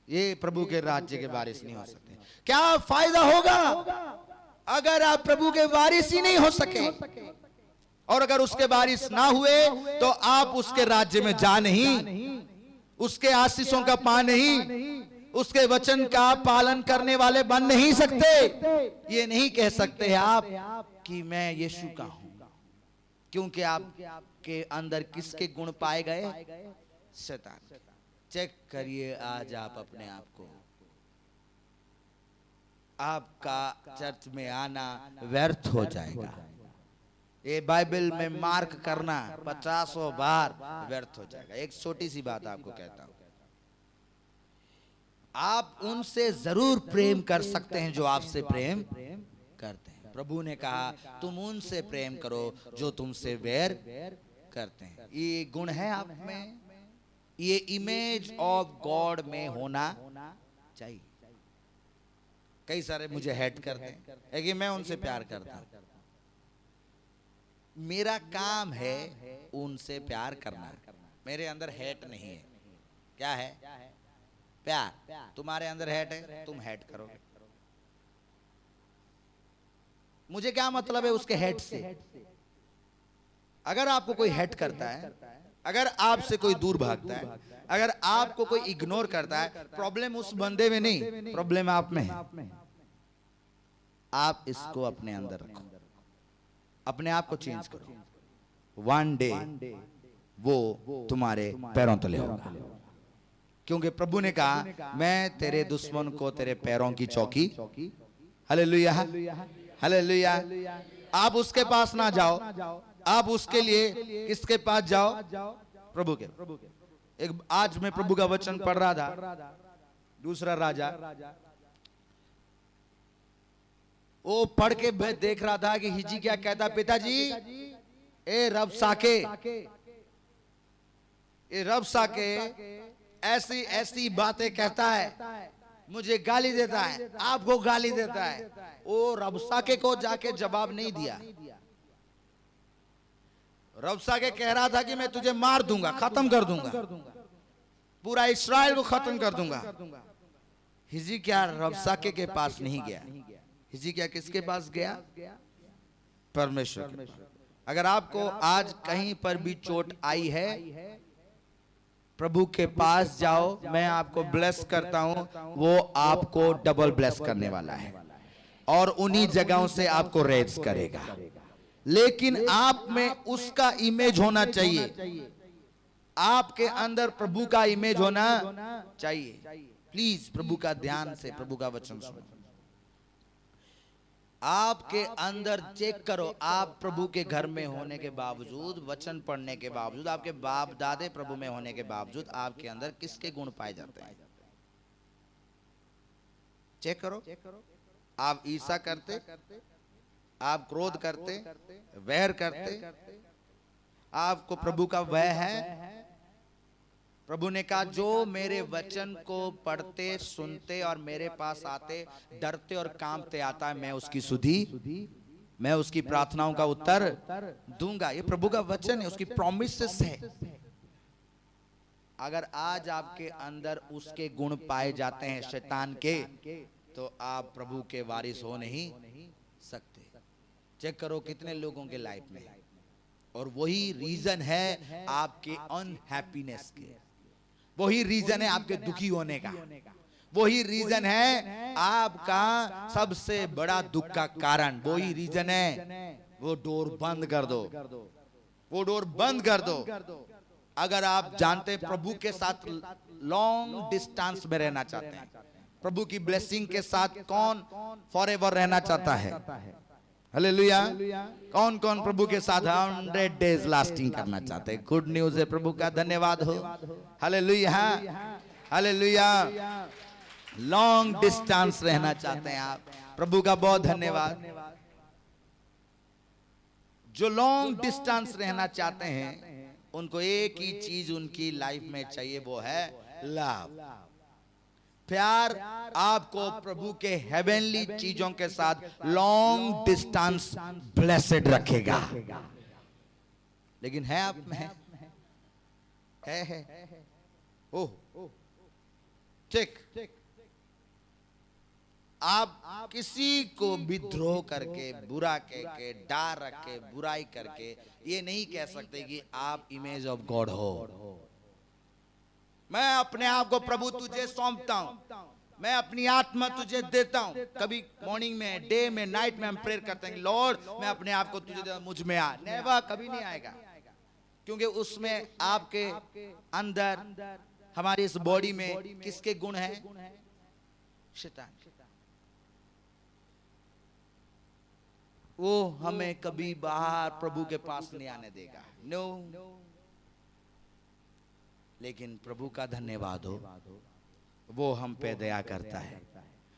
ये प्रभु के राज्य के वारिस नहीं हो सकते। क्या फायदा होगा अगर आप प्रभु के वारिस ही नहीं हो सके? और अगर उसके वारिस ना हुए तो आप उसके राज्य में जा नहीं, उसके आशीषों का पा नहीं, उसके वचन का पालन करने वाले बन नहीं सकते। ये नहीं कह सकते आप कि मैं यीशु का हूं, क्योंकि आपके अंदर किसके गुण पाए गए? शैतान। चेक करिए आज आप अपने आप को। आपका चर्च में आना व्यर्थ हो जाएगा। ये बाइबल में मार्क करना 50 बार व्यर्थ हो जाएगा। एक छोटी सी बात आपको कहता हूं, आप उनसे जरूर प्रेम कर सकते हैं जो आपसे प्रेम करते हैं। प्रभु ने कहा तुम उनसे प्रेम करो जो तुमसे वैर करते हैं। ये गुण है आप में, ये इमेज ऑफ गॉड में होना चाहिए। कई सारे मुझे हेट करते हैं कि मैं उनसे प्यार करता हूं। मेरा काम है उनसे प्यार करना, मेरे अंदर हेट नहीं है। क्या है? प्यार। तुम्हारे अंदर हेट है, तुम हेट करोगे। मुझे क्या मतलब है उसके हेट से? अगर आपको कोई हेट करता है, अगर आपसे कोई दूर भागता है, अगर आपको कोई इग्नोर करता है, प्रॉब्लम उस बंदे में नहीं, प्रॉब्लम आप में है। आप इसको अपने अंदर रखो, अपने आप को चेंज करो। वन डे वो तुम्हारे पैरों तले होगा। क्योंकि प्रभु ने कहा मैं तेरे दुश्मन को तेरे पैरों की चौकी, हालेलुया हालेलुया। आप उसके पास ना जाओ, आप उसके लिए किसके पास जाओ? प्रभु के। एक आज मैं प्रभु का वचन पढ़ रहा था, दूसरा राजा, वो पढ़ के मैं देख रहा था कि हिजी क्या कहता, पिताजी ए रबसाके, ये रबसाके ऐसी ऐसी बातें कहता है, मुझे गाली देता है, आपको गाली देता है। वो रबसाके को जाके जवाब नहीं दिया। रबसाके कह रहा था कि मैं तुझे मार दूंगा, खत्म कर दूंगा, पूरा इस्राएल को खत्म कर दूंगा। हिजकिय्याह रबसाके के पास नहीं गया। हिजकिय्याह किसके पास गया? परमेश्वर। अगर आपको आज कहीं पर भी चोट आई है, प्रभु के पास जाओ, मैं आपको ब्लेस करता हूं, वो आपको डबल ब्लेस करने वाला है और उन्हीं जगहों से आपको रेज करेगा। लेकिन आप में उसका इमेज होना चाहिए, आपके अंदर प्रभु का इमेज होना चाहिए। प्लीज प्रभु का ध्यान से प्रभु का वचन सुनो। आपके अंदर चेक करो, आप प्रभु के घर में होने के बावजूद, वचन पढ़ने के बावजूद, आपके बाप दादे प्रभु में होने के बावजूद आपके अंदर किसके गुण पाए जाते हैं? चेक करो। आप ईर्ष्या करते, आप क्रोध करते, वैर करते, आपको प्रभु का वह है? प्रभु ने कहा जो मेरे वचन को पढ़ते सुनते और मेरे पास आते, डरते और कांपते आता है, मैं उसकी सुधि, मैं उसकी प्रार्थनाओं का उत्तर दूंगा। ये प्रभु का वचन है, उसकी प्रॉमिसेस है। अगर आज आपके अंदर उसके गुण पाए जाते हैं शैतान के, तो आप प्रभु के वारिस हो नहीं सकते। चेक करो कितने लोगों के लाइफ में, और वही रीजन है आपके अनहैप्पीनेस के, वही रीजन है आपके दुखी होने का, वही रीजन है आपका सबसे बड़ा दुख का कारण, वही रीजन है। वो डोर बंद कर दो, वो डोर बंद कर दो। अगर आप जानते प्रभु के साथ लॉन्ग डिस्टेंस में रहना चाहते हैं, प्रभु की ब्लेसिंग के साथ कौन फॉरएवर रहना चाहता है? हालेलुया। कौन कौन प्रभु के साथ 100 डेज लास्टिंग करना चाहते हैं? गुड न्यूज है, प्रभु का धन्यवाद हो। Hallelujah hallelujah. लॉन्ग डिस्टेंस रहना चाहते हैं आप, प्रभु का बहुत धन्यवाद। जो लॉन्ग डिस्टेंस रहना चाहते हैं, उनको एक ही चीज उनकी लाइफ में चाहिए, वो है लव, प्यार। आपको प्रभु के हेवनली चीजों के साथ लॉन्ग डिस्टेंस ब्लेसेड रखेगा। लेकिन है आप में? है ओह ठीक। आप किसी को विद्रोह करके, बुरा कह के, डार रख के, बुराई करके ये नहीं कह सकते कि आप इमेज ऑफ गॉड हो। मैं अपने आप को प्रभु तुझे सौंपता हूं, मैं अपनी आत्मा तुझे देता हूं। कभी मॉर्निंग में, डे में, नाइट में हम प्रेयर करते हैं, लॉर्ड मैं अपने आप को तुझे देता, मुझ में आ। नेवर, कभी नहीं आएगा, क्योंकि उसमें आपके अंदर, हमारी इस बॉडी में किसके गुण हैं? शैतान। वो हमें कभी बाहर प्रभु के पास नहीं आने देगा, नो। लेकिन प्रभु का धन्यवाद हो, वो हम पे दया करता है,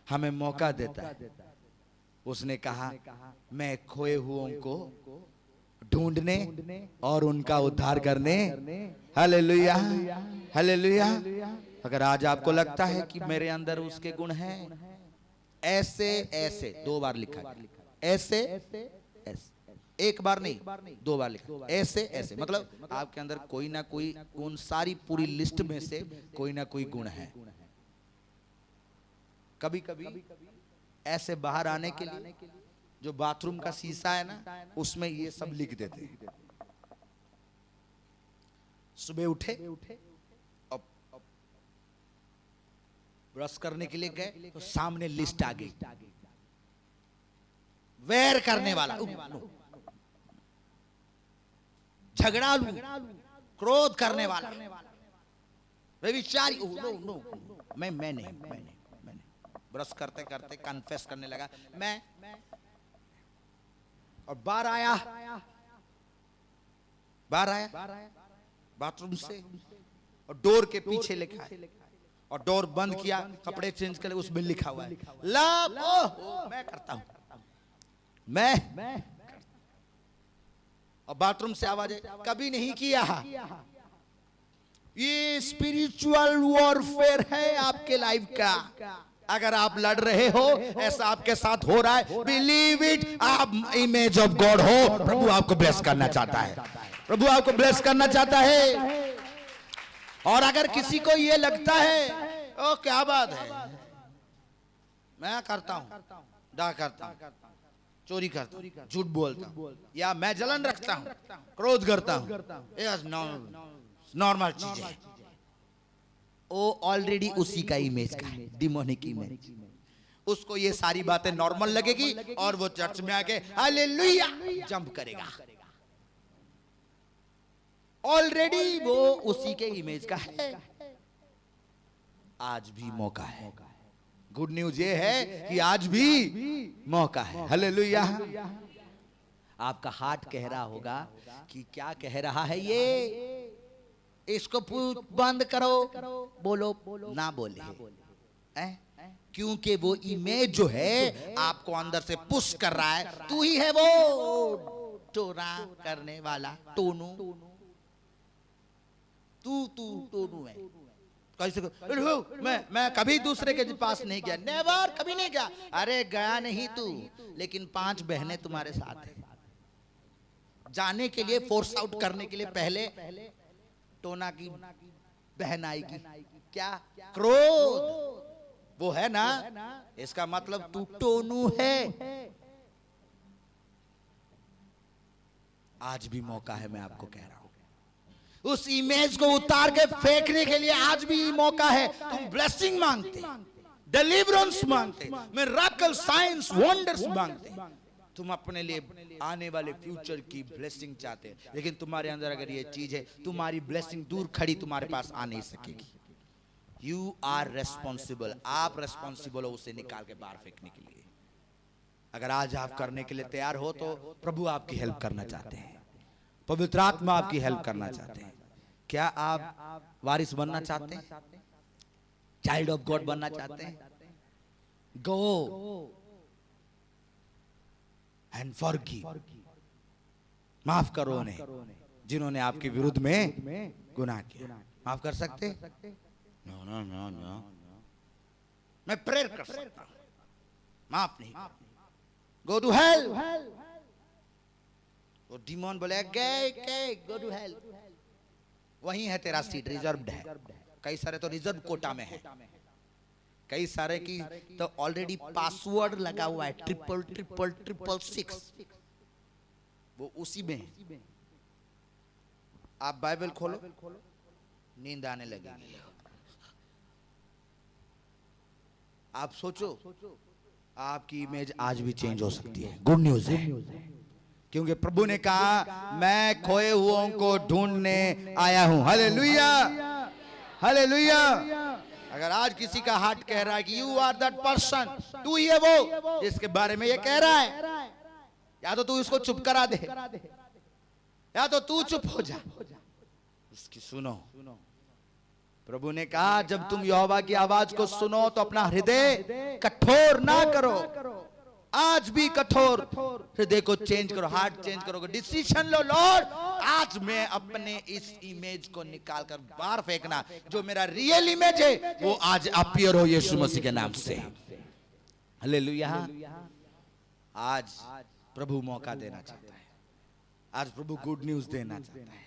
हमें मौका देता है। उसने कहा मैं खोए हुओं को ढूंढने और उनका उद्धार करने। Hallelujah hallelujah. अगर आज आपको लगता है कि मेरे अंदर उसके गुण हैं, ऐसे ऐसे, 2 बार लिखा है, ऐसे ऐसे, एक बार नहीं, 2 बार लिखा, ऐसे ऐसे, मतलब आपके अंदर कोई ना कोई, उन सारी पूरी लिस्ट में से कोई ना कोई गुण है। कभी कभी ऐसे बाहर आने के लिए जो बाथरूम का शीशा है ना, उसमें ये सब लिख देते हैं। सुबह उठे और ब्रश करने के लिए गए तो सामने लिस्ट आ गई, वैर करने वाला, झगड़ालू, क्रोध करने वाला, व्यभिचारी। नो नो, मैं नहीं। ब्रश करते करते कन्फेस करने लगा मैं, और बाहर आया बाथरूम से, और डोर के पीछे लिखा है, और डोर बंद किया, कपड़े चेंज कर, उसमें लिखा हुआ है लव। ओह मैं करता हूं, मैं। और बाथरूम से आवाज है, कभी नहीं किया। ये स्पिरिचुअल वॉरफेयर है आपके लाइफ का। अगर आप लड़ रहे हो, ऐसा आपके साथ हो रहा है, बिलीव इट, आप इमेज ऑफ गॉड हो। प्रभु आपको ब्लेस करना चाहता है, प्रभु आपको ब्लेस करना चाहता है। और अगर किसी को ये लगता है ओ क्या बात है, मैं करता हूं, डा करता हूं, चोरी करता हूं, झूठ बोलता हूं, या मैं जलन रखता हूं, क्रोध करता हूं, नॉर्मल चीज है, वो ऑलरेडी उसी का इमेज का है, डिमोनिक इमेज। उसको ये सारी बातें नॉर्मल लगेगी और वो चर्च में आके हालेलुया जंप करेगा। ऑलरेडी वो उसी के इमेज का है। आज भी मौका है। गुड न्यूज ये है कि आज भी मौका है। हालेलुया। आपका हार्ट कह रहा होगा कि क्या कह रहा है ये, इसको बंद करो, बोलो ना बोले, क्योंकि वो इमेज जो है आपको अंदर से पुश कर रहा है, तू ही है वो टोना करने वाला, टोनू, तू टोनू है। कैसे मैं कभी दूसरे के पास नहीं गया, नेवर, कभी नहीं गया। अरे गया नहीं तू, लेकिन 5 बहनें तुम्हारे साथ हैं। जाने के लिए, फोर्स आउट करने के लिए पहले टोना की बहन आएगी। क्या? क्रोध। वो है ना, इसका मतलब तू टोनू है। आज भी मौका है, मैं आपको कह रहा हूं। उस इमेज को उतार के फेंकने के लिए आज भी मौका है। तुम ब्लेसिंग मांगते, डिलीवरेंस मांगते, मिरेकल, साइंस, वंडर्स मांगते, तुम अपने लिए आने वाले फ्यूचर की ब्लेसिंग चाहते हैं, लेकिन तुम्हारे अंदर अगर ये चीज है, तुम्हारी ब्लेसिंग दूर खड़ी तुम्हारे पास आ नहीं सकेगी। यू आर रेस्पॉन्सिबल, आप रेस्पॉन्सिबल हो उसे निकाल के बाहर फेंकने के लिए। अगर आज आप करने के लिए तैयार हो तो प्रभु आपकी हेल्प करना चाहते हैं, पवित्र आत्मा आपकी हेल्प करना चाहते हैं। क्या आप वारिस बनना चाहते हैं, चाइल्ड ऑफ गॉड बनना चाहते हैं? गो एंड फॉरगिव, माफ करो उन्हें जिन्होंने आपके विरुद्ध में गुनाह किया। माफ कर सकते? नो नो नो नो, मैं प्रेयर कर सकता हूं, माफ नहीं। Go to hell. वो डीमन बोले गो टू हेल, वही है तेरा सीट, रिजर्व्ड है। कई सारे तो रिजर्व कोटा में है, कई सारे की तो ऑलरेडी पासवर्ड लगा हुआ है, 666, वो उसी में है। आप बाइबल खोलो, नींद आने लगेगी। आप सोचो, आपकी इमेज आज भी चेंज हो सकती है। गुड न्यूज है, क्योंकि प्रभु ने कहा मैं खोए हुओं को ढूंढने आया हूं। Hallelujah, hallelujah. अगर आज किसी का हार्ट कह रहा है कि यू आर दैट पर्सन, तू ही है वो जिसके बारे में ये कह रहा है, या तो तू इसको चुप करा दे, या तो तू चुप हो जा, इसकी सुनो। प्रभु ने कहा जब तुम यहोवा की आवाज को सुनो तो अपना हृदय कठोर ना करो। आज भी कठोर हृदय को चेंज करो, हार्ट चेंज करोगे, डिसीजन लो, लॉर्ड आज मैं अपने इस इमेज को निकाल कर बाहर फेंकना, जो मेरा रियल इमेज है वो आज अपीयर हो यीशु मसीह के नाम से। हालेलुया। आज प्रभु मौका देना चाहता है, आज प्रभु गुड न्यूज देना चाहता है।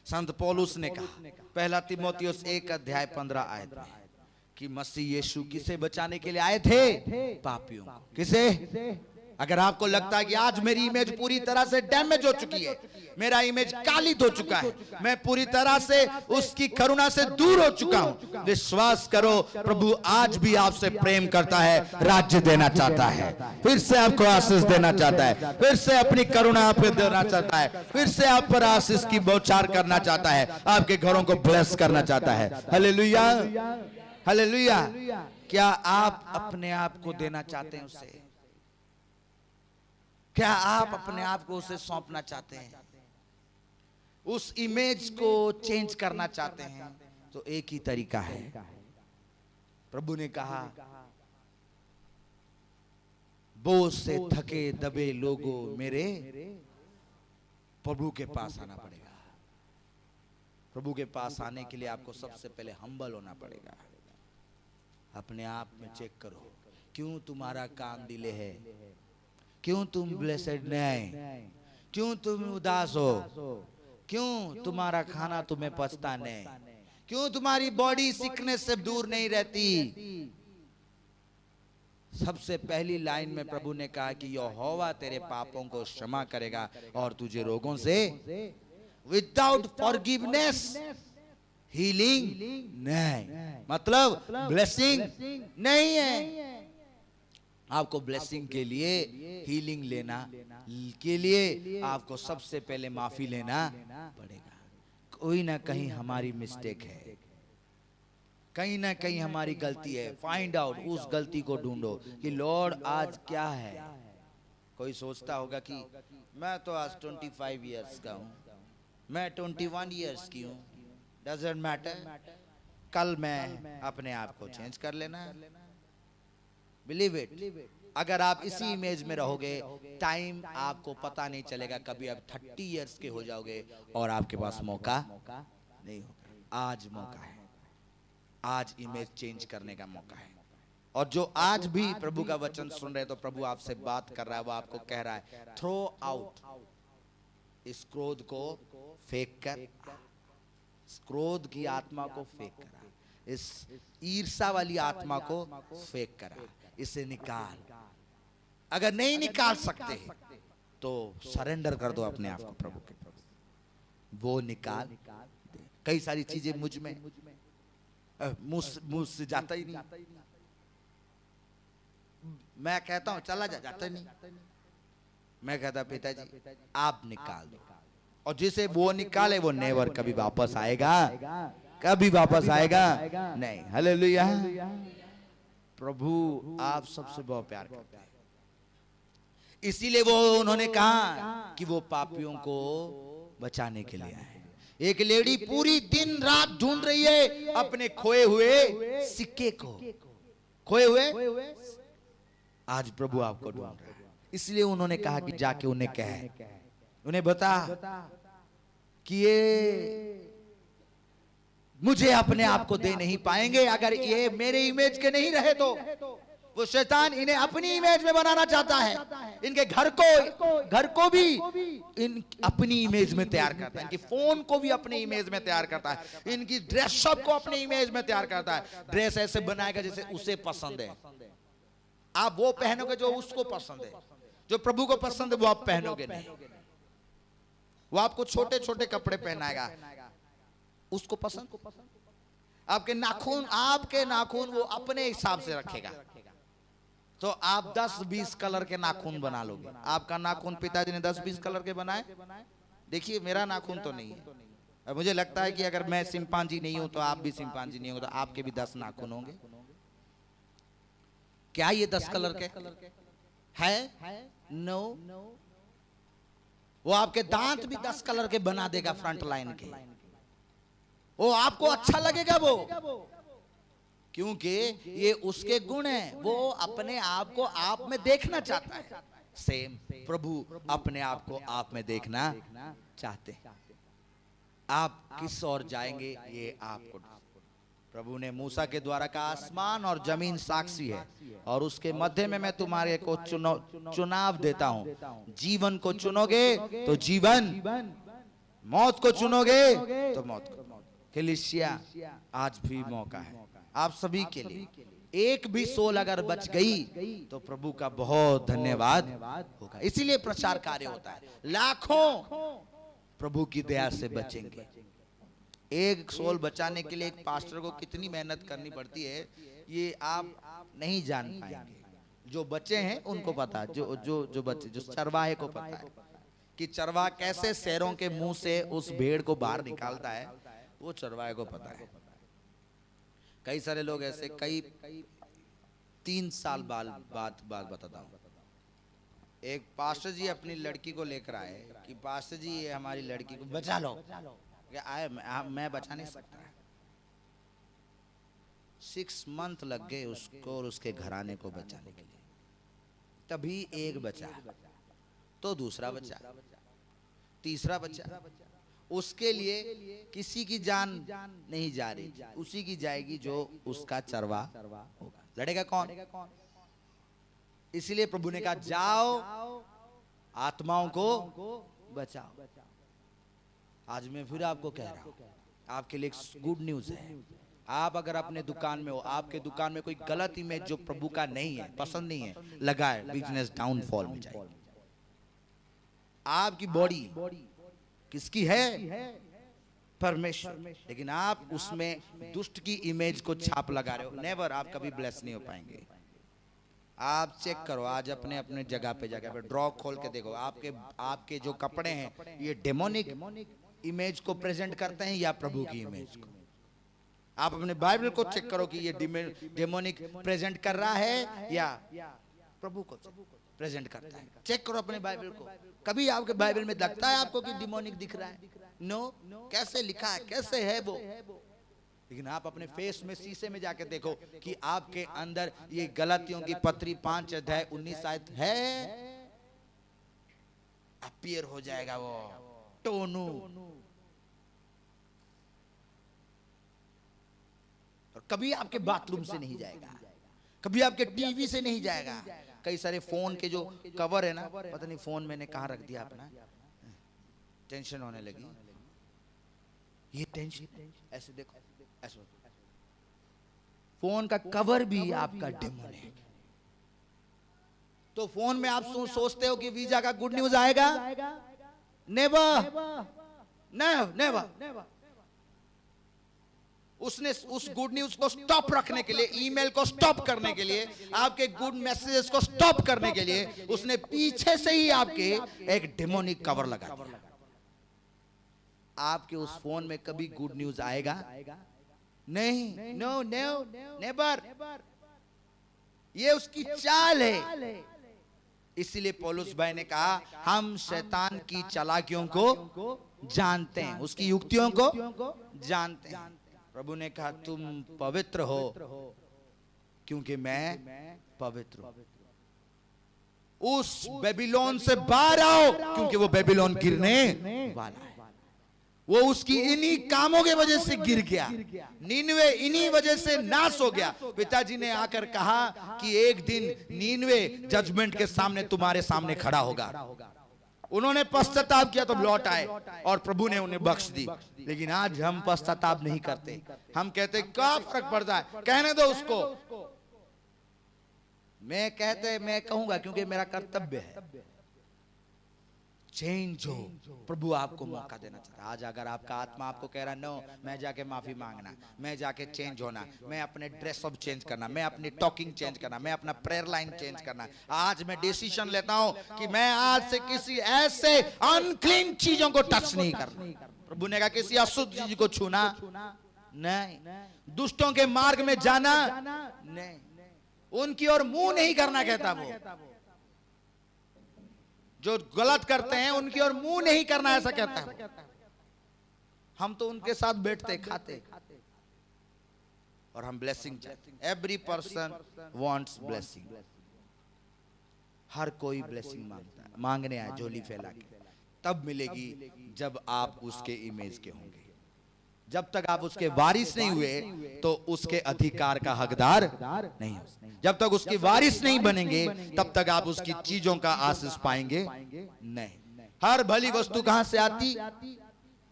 संत पौलुस ने कहा, पहला तीमुथियुस 1:15 में, कि मसीह यीशु किसे बचाने के लिए आए थे? पापियों को। किसे? अगर आपको लगता है कि आज मेरी इमेज पूरी तरह से डैमेज हो चुकी है, मेरा इमेज कालित हो चुका है, मैं पूरी तरह से उसकी करुणा से दूर हो चुका हूं, विश्वास करो प्रभु आज भी आपसे प्रेम करता है, राज्य देना चाहता है, फिर से आपको आशीष देना चाहता है, फिर से अपनी करुणा आप पे देना चाहता है, फिर से आप पर आशीष की बौछार करना चाहता है, आपके घरों को ब्लेस करना चाहता है। Hallelujah, hallelujah. क्या आप अपने आप को देना चाहते हैं उसे? क्या आप अपने आप को उसे सौंपना चाहते हैं? उस इमेज को चेंज करना चाहते हैं? तो एक ही तरीका है। प्रभु ने कहा बोझ से थके दबे लोगों मेरे प्रभु के पास आना पड़ेगा। प्रभु के पास आने के लिए आपको सबसे पहले हम्बल होना पड़ेगा। अपने आप में चेक करो, क्यों तुम्हारा काम डिले है? क्यों तुम ब्लेसेड नहीं? क्यों तुम उदास हो? क्यों तुम्हारा खाना तुम्हें पचता नहीं? क्यों तुम्हारी बॉडी सिकनेस से दूर नहीं रहती? सबसे पहली लाइन में प्रभु ने कहा कि यहोवा तेरे पापों को क्षमा करेगा और तुझे रोगों से विदाउट फॉरगिवनेस हीलिंग नहीं, मतलब ब्लेसिंग नहीं है। आपको ब्लेसिंग के लिए, हीलिंग लेना के लिए आपको सबसे पहले माफी लेना पड़ेगा। कोई ना कहीं हमारी मिस्टेक है, कहीं ना कहीं हमारी गलती है। फाइंड आउट, उस गलती को ढूंढो कि लॉर्ड आज क्या है। कोई सोचता होगा कि मैं तो आज 25 इयर्स का हूँ, मैं 21 इयर्स की हूँ, डजंट मैटर, कल मैं अपने आप को चेंज कर लेना। बिलीव इट, अगर आप इसी इमेज में रहोगे टाइम आपको पता नहीं चलेगा, कभी आप 30 इयर्स के हो जाओगे और आपके पास मौका नहीं होगा। आज मौका है, आज इमेज चेंज करने का मौका है। और जो आज भी प्रभु का वचन सुन रहे, तो प्रभु आपसे बात कर रहा है, वो आपको कह रहा है थ्रो आउट, इस क्रोध को फेंक कर, क्रोध की आत्मा को फेंक करा, इस ईर्ष्या वाली आत्मा को फेंक करा, इसे निकाल। अगर नहीं निकाल सकते तो सरेंडर कर दो अपने आप को प्रभु के, वो निकाल दे। कई सारी चीजें मुझ में मुंह से जाता ही नहीं, मैं कहता हूं चला जाता ही नहीं, मैं कहता पिताजी आप निकाल दो, और जिसे वो निकाले वो नेवर कभी वापस आएगा, कभी वापस आएगा नहीं। हालेलुया। प्रभु आप सबसे बहुत प्यार करते हैं, इसीलिए वो उन्होंने कहा कि वो पापियों को बचाने के लिए आए। एक लेडी पूरी दिन रात ढूंढ रही है अपने खोए हुए सिक्के को, खोए हुए, आज प्रभु आपको ढूंढ रहा है। इसलिए उन्होंने कहा कि जाके उन्हें कहे, उन्हें बता कि ये मुझे अपने आप को दे नहीं पाएंगे अगर ये मेरे इमेज के नहीं रहे। तो वो शैतान इन्हें अपनी इमेज में बनाना चाहता है, इनके घर को भी इन अपनी इमेज में तैयार करता है, इनकी फोन को भी अपनी इमेज में तैयार करता है, इनकी ड्रेसअप को अपनी इमेज में तैयार करता है। ड्रेस ऐसे बनाएगा जैसे उसे पसंद है, आप वो पहनोगे जो उसको पसंद है, जो प्रभु को पसंद है वो आप पहनोगे नहीं। वो आपको छोटे छोटे कपड़े पहनाएगा, उसको पसंद। आपके नाखून वो अपने हिसाब से रखेगा, तो आप 10-20 कलर के नाखून बना लोगे। आपका नाखून पिताजी ने 10-20 कलर के बनाए, देखिए मेरा नाखून तो नहीं है। और मुझे लगता है कि अगर मैं चिंपांजी नहीं हूं तो आप भी चिंपांजी नहीं होंगे, तो आपके भी 10 नाखून होंगे। क्या ये 10 कलर के है? नो। वो आपके दांत भी 10 कलर के बना देगा, फ्रंट लाइन के। वो आपको अच्छा लगेगा वो, क्योंकि ये उसके गुण हैं, वो अपने आप को आप में देखना चाहता है। सेम प्रभु अपने आप को आप में देखना चाहते हैं। आप किस ओर जाएंगे ये आपको, प्रभु ने मूसा के द्वारा कहा आसमान और जमीन साक्षी है और उसके मध्य में मैं तुम्हारे को चुनाव देता हूं। जीवन को चुनोगे तो जीवन, मौत को चुनोगे तो मौत को। कलीसिया आज भी मौका है आप सभी के लिए एक भी सोल अगर बच गई तो प्रभु का बहुत धन्यवाद होगा। इसीलिए प्रचार कार्य होता है, लाखों प्रभु की दया से बचेंगे। एक सोल बचाने के लिए एक पास्टर को कितनी मेहनत करनी पड़ती है ये आप नहीं जान पाएंगे। जो बच्चे हैं उनको पता, जो बच्चे, जो चरवाहे को पता है कि चरवाहा कैसे शेरों के मुंह से उस भेड़ को बाहर निकालता है, वो चरवाहे को पता है। कई सारे लोग ऐसे, कई 3 साल बाद बताता हूँ। एक पास्टर जी अपनी लड़की को लेकर आए कि पास्टर जी ये हमारी लड़की को बचा लो। आए मैं बचा नहीं सकता। 6 मंथ लग गए उसको और उसके घराने को बचाने के लिए। तभी एक बचा, तो दूसरा बचा, तीसरा बचा। उसके लिए किसी की जान नहीं जा रही, उसी की जाएगी जो उसका चरवा होगा। लड़ेगा कौन? इसलिए प्रभु ने कहा जाओ आत्माओं को बचाओ। आज मैं फिर आपको कह रहा हूं, आपके लिए एक गुड न्यूज है। आप अगर अपने दुकान में हो, आपके दुकान में कोई गलत इमेज जो प्रभु का नहीं है, पसंद नहीं है, लगाए, बिजनेस डाउनफॉल में जाएगी। आपकी बॉडी किसकी है? परमेश्वर। लेकिन आप उसमें दुष्ट की इमेज को छाप लगा रहे हो, नेवर, आप कभी ब्लेस नहीं हो पाएंगे। आप चेक करो आज अपने अपने जगह पे जाकर ड्रॉ खोल के देखो, आपके जो कपड़े हैं ये डेमोनिक इमेज को प्रेजेंट करते हैं या प्रभु की इमेज को? आप अपने बाइबल को चेक करो कि ये डेमोनिक प्रेजेंट कर रहा है या प्रभु को प्रेजेंट करता है। चेक करो अपने बाइबल को। कभी आपके बाइबल में लगता है आपको कि डिमोनिक दिख रहा है? नो। कैसे लिखा है, कैसे है वो? लेकिन आप अपने फेस में शीशे में जाके देखो कि आपके अंदर ये गलतियों की पत्री 5 अध्याय 19 आयत है, अपीयर हो जाएगा वो टोनू। और कभी आपके बाथरूम से नहीं जाएगा, कभी आपके टीवी से नहीं जाएगा। कई सारे फोन के जो कवर है ना, पता नहीं फोन मैंने कहाँ रख दिया अपना, टेंशन होने लगी। ये टेंशन ऐसे देखो, ऐसे फोन का कवर भी आपका डेमोनिक। तो फोन में आप सोचते हो कि वीजा का गुड न्यूज आएगा? Never, never. उसने उस गुड न्यूज को स्टॉप रखने के लिए, ईमेल को स्टॉप करने के लिए, आपके गुड मैसेजेस को स्टॉप करने के लिए उसने पीछे से ही आपके एक डेमोनिक कवर लगा दिया। आपके उस फोन में कभी गुड न्यूज आएगा? नहीं, नो, नेवर। ये उसकी चाल है। इसीलिए पौलुस भाई ने कहा हम शैतान की चालाकियों को जानते हैं, उसकी युक्तियों को जानते हैं। प्रभु ने कहा तुम पवित्र हो क्योंकि मैं पवित्र हूं। उस बेबीलोन से बाहर आओ क्योंकि वो बेबीलोन गिरने वाला है। वो उसकी इन्हीं कामों के वजह से गिर गया। नीनवे इन्हीं वजह से नाश हो गया। पिताजी ने आकर कहा कि एक दिन नीनवे जजमेंट के सामने तुम्हारे सामने खड़ा होगा। उन्होंने पश्चाताप किया तो लौट आए और प्रभु ने उन्हें बख्श दी। लेकिन आज हम पश्चाताप नहीं करते। हम कहते क्या फर्क पड़ता है, कहने दो उसको। मैं कहूंगा क्योंकि मेरा कर्तव्य है। चेंज हो, प्रभु आपको मौका देना चाहता है। आज अगर आपका आत्मा आपको कह रहा है नो, मैं जाके माफी मांगना, मैं जाके चेंज होना, मैं अपने ड्रेस अप चेंज करना, मैं अपनी टॉकिंग चेंज करना, मैं अपना प्रेयर लाइन चेंज करना, आज मैं डिसीजन लेता हूं कि मैं आज से किसी ऐसे अनक्लीन चीजों को टच नहीं करना। प्रभु ने कहा किसी अशुद्ध चीज को छूना नहीं, दुष्टों के मार्ग में जाना नहीं, उनकी ओर मुंह नहीं करना कहता वो। जो गलत करते हैं उनकी ओर मुंह नहीं करना, ऐसा कहता है। हम तो उनके साथ बैठते खाते और हम ब्लेसिंग चाहते हैं। Every person wants blessing. हर कोई ब्लेसिंग मांगता है, मांगने आए झोली फैला के। तब मिलेगी जब आप उसके इमेज के होंगे। जब तक आप उसके वारिस नहीं हुए तो उसके अधिकार का हकदार नहीं हो। जब तक उसकी वारिस नहीं बनेंगे तब तक आप उसकी चीजों का आशीष पाएंगे नहीं। हर भली वस्तु कहां से आती?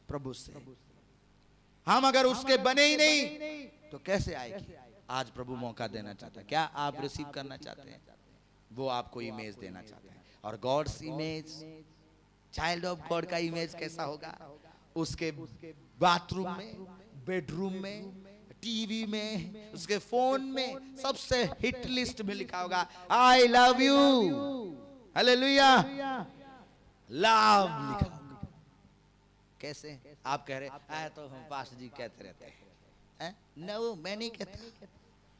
प्रभु से। हम अगर उसके बने ही नहीं तो कैसे आएगी? आज प्रभु मौका देना चाहता है। क्या आप रिसीव करना चाहते हैं? वो आपको इमेज देना चाहते हैं। और God's image, child of God का इमेज कैसा होगा? उसके बाथरूम में, बेडरूम में, टीवी में, उसके फोन में सबसे हिट लिस्ट में लिखा होगा I love you, hallelujah, love लिखा होगा। कैसे? आप कह रहे तो हम पास्टर जी कहते रहते हैं। नो, मैं नहीं कहता,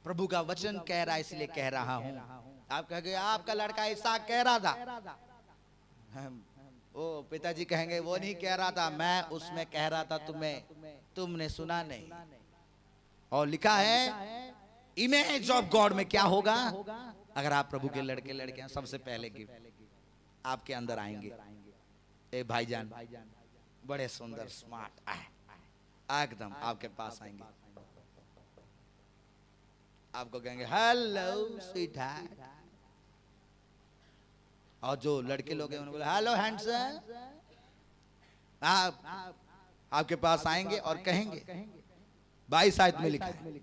प्रभु का वचन कह रहा है इसलिए कह रहा हूं। आप कहेंगे आपका लड़का ऐसा कह रहा था, ओ पिताजी कहेंगे वो नहीं कह रहा था, मैं उसमें कह रहा था, तुमने सुना नहीं। और लिखा है इमेज ऑफ गॉड में क्या होगा? अगर आप प्रभु के लड़के लड़कियां, सबसे पहले गिफ्ट आपके अंदर आएंगे। ए भाईजान बड़े सुंदर स्मार्ट एकदम आपके पास आएंगे, आपको कहेंगे हेलो स्वीट हार्ट। और जो लड़के लोग हैं उन्होंने बोला हेलो हैंडसम। आपके पास आएंगे और कहेंगे 22 आयत में लिखा है,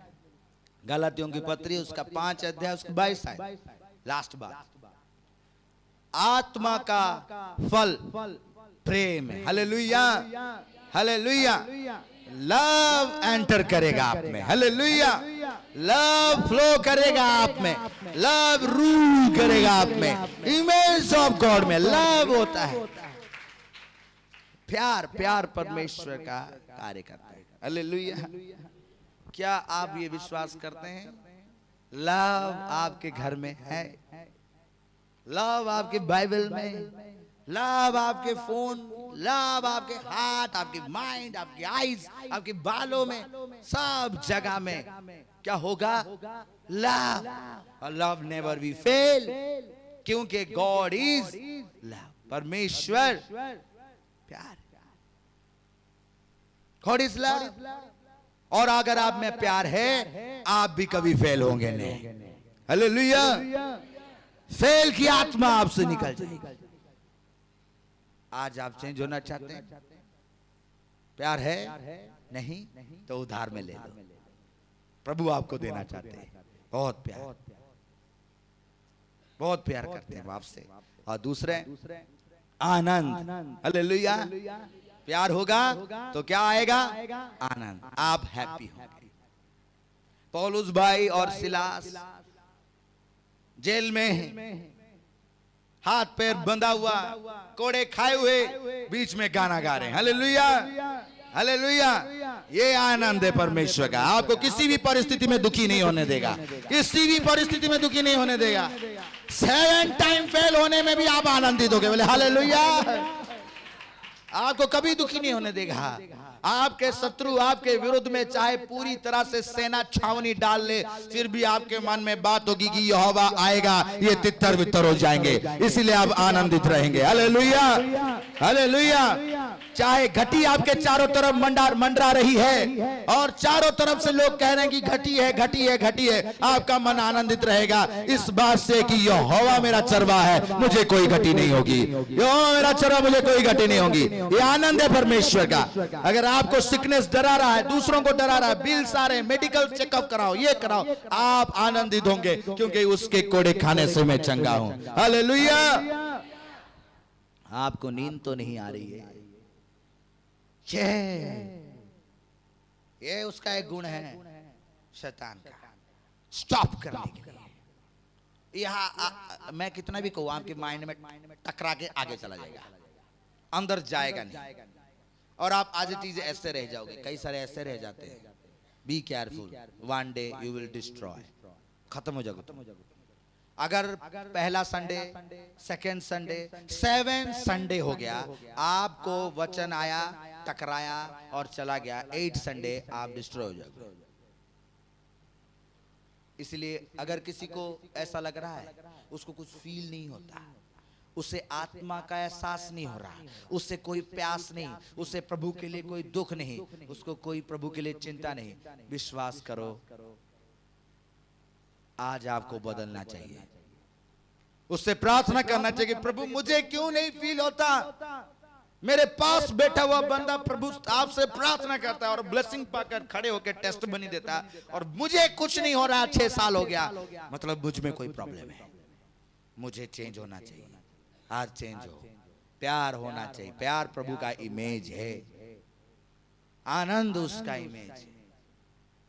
गलातियों की पत्री उसका 5 अध्याय उसका 22 आयत, लास्ट बात, आत्मा का फल प्रेम है। Hallelujah, hallelujah. लव एंटर करेगा आप में, हालेलुया। लव फ्लो करेगा आप में, लव रूल करेगा आप में। इमेज ऑफ गॉड में लव होता है, प्यार, प्यार परमेश्वर का कार्य करता है। हालेलुया। क्या आप ये विश्वास करते हैं लव आपके घर में है? लव आपके बाइबल में, लव आपके फोन, लव आपके हार्ट, आपके माइंड, आपके आईज, आपके बालों में, सब जगह में क्या होगा? लव। और लव नेवर बी फेल, क्योंकि गॉड इज लव। परमेश्वर प्यार, गॉड इज लव। और अगर आप में प्यार है आप भी कभी फेल होंगे नहीं। हालेलुया। फेल की आत्मा आपसे निकल जाए। आज आप चेंज होना चाहते हैं? प्यार है नहीं तो उधार में ले लो, प्रभु आपको देना चाहते हैं। बहुत प्यार, बहुत प्यार करते हैं आपसे। और दूसरे आनंद। हालेलुया। प्यार होगा तो क्या आएगा? आनंद। आप हैप्पी होंगे। पौलुस भाई और सिलास जेल में, हाथ पैर बंधा हुआ, कोड़े खाए हुए, बीच में गाना गा रहे हैं। Hallelujah, hallelujah. ये आनंद है परमेश्वर का। आपको किसी भी परिस्थिति में दुखी नहीं होने देगा, किसी भी परिस्थिति में दुखी नहीं होने देगा। 7 टाइम फेल होने में भी आप आनंदित होगे। बोले हालेलुया। आपको कभी दुखी नहीं होने देगा। आपके शत्रु आपके विरुद्ध में चाहे पूरी तरह से सेना छावनी डाल ले, फिर भी आपके मन में बात होगी कि यहोवा आएगा, ये तितर बितर हो जाएंगे, इसीलिए आप आनंदित रहेंगे। Hallelujah, hallelujah. चाहे घटी आपके चारों तरफ मंडरा रही है और चारों तरफ से लोग कह रहे हैं कि घटी है, घटी है, घटी है, आपका मन आनंदित रहेगा इस बात से कि यहोवा मेरा चरवा है, मुझे कोई घटी नहीं होगी। यहोवा मेरा चरवा, मुझे कोई घटी नहीं होगी। ये आनंद है परमेश्वर का। अगर आपको सिकनेस डरा रहा है, दूसरों को डरा रहा है, बिल सारे, मेडिकल चेकअप कराओ, ये कराओ, आप आनंदित होंगे क्योंकि उसके कोड़े खाने से मैं चंगा हूं। हालेलुया। आपको नींद तो नहीं आ रही है? ये उसका एक गुण है शैतान का, स्टॉप करने के लिए। यहाँ मैं कितना भी कहूँ आपके माइंड में टकरा के आगे चला जाएगा, अंदर जाएगा नहीं, और आप आज चीजें ऐसे रह जाओगे। कई सारे ऐसे रह जाते हैं। Be careful, one day you will destroy, खत्म हो जाओगे। अगर पहला संडे, सेकेंड संडे, 7 संडे हो गया, आपको वचन आया, टकराया और चला गया, 8 संडे आप डिस्ट्रॉय हो जाओगे। इसलिए अगर किसी को ऐसा लग रहा है, उसको कुछ फील नहीं होता, उसे आत्मा का एहसास नहीं हो रहा, उससे कोई प्यास नहीं, उससे प्रभु के लिए कोई दुख नहीं, उसको कोई प्रभु के लिए चिंता नहीं, विश्वास करो आज आपको बदलना चाहिए। उससे प्रार्थना करना चाहिए कि प्रभु मुझे क्यों नहीं फील होता, मेरे पास बैठा हुआ बंदा प्रभु आपसे प्रार्थना करता है और ब्लेसिंग पाकर खड़े होकर टेस्ट बनी देता है, और मुझे कुछ नहीं हो रहा, 6 साल हो गया, मतलब मुझ में कोई प्रॉब्लम है, मुझे चेंज होना चाहिए। आज चेंज हो, प्यार होना चाहिए। प्यार प्रभु का इमेज है, आनंद उसका इमेज है,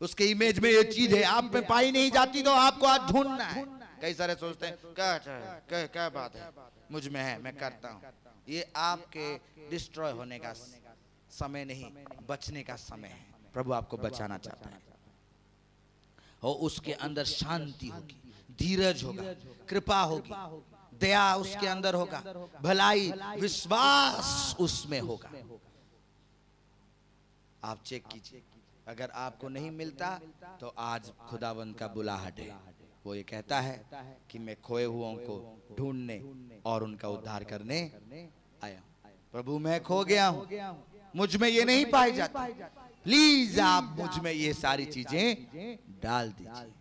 उसके इमेज में ये चीज है, आप में पाई नहीं जाती तो आपको आज ढूंढना है। कई सारे सोचते हैं क्या बात है, मुझ में है, मैं करता हूं। ये आपके डिस्ट्रॉय होने का समय नहीं, बचने का समय है। प्रभु आपको बचाना चाहता है, और उसके अंदर शांति होगी, धीरज होगा, कृपा होगी, दया उसके अंदर होगा, भलाई, विश्वास उसमें होगा। आप चेक कीजिए, अगर आपको नहीं मिलता तो आज खुदावंद का बुलाहट है। वो ये कहता है कि मैं खोए हुओं को ढूंढने और उनका उद्धार करने आया। प्रभु मैं खो गया हूं, मुझ में ये नहीं पाई जाती, प्लीज आप मुझ में ये सारी चीजें डाल दीजिए,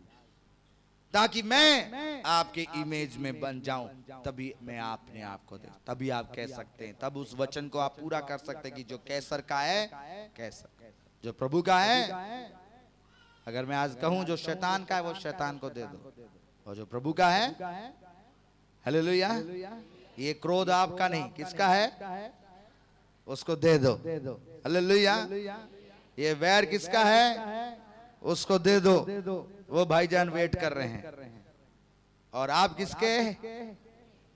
ताकि मैं आपके इमेज में बन जाऊं। तभी मैं अपने आप को दे, तभी आप कह सकते हैं, तब उस वचन को आप पूरा कर सकते हैं कि जो कैसर का है कैसर, जो प्रभु का है, अगर मैं आज कहूं जो शैतान का है वो शैतान को दे दो, और जो प्रभु का है, हालेलुया, ये क्रोध आपका नहीं, किसका है, उसको दे दो, हालेलुया। ये वैर किसका है, उसको दे दो, वो भाईजान वेट कर रहे हैं। और आप किसके,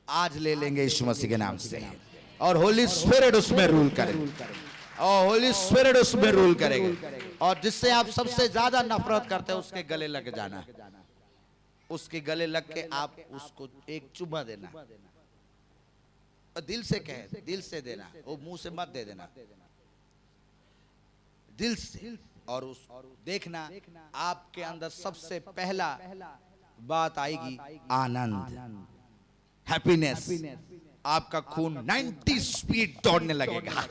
आज ले लेंगे यीशु मसीह के नाम से, और होली स्पिरिट उसमें रूल करेगा, और होली स्पिरिट उसमें रूल करेगा। और जिससे आप सबसे ज्यादा नफरत करते हैं उसके गले लग जाना, उसके गले लग के आप उसको एक चुम्मा देना, दिल से कहे, दिल से देना, वो मुंह से मत दे देना, दिल से। और उस देखना आपके अंदर सबसे पहला बात आएगी आनंद, हैप्पीनेस, आपका खून 90 स्पीड दौड़ने लगेगा,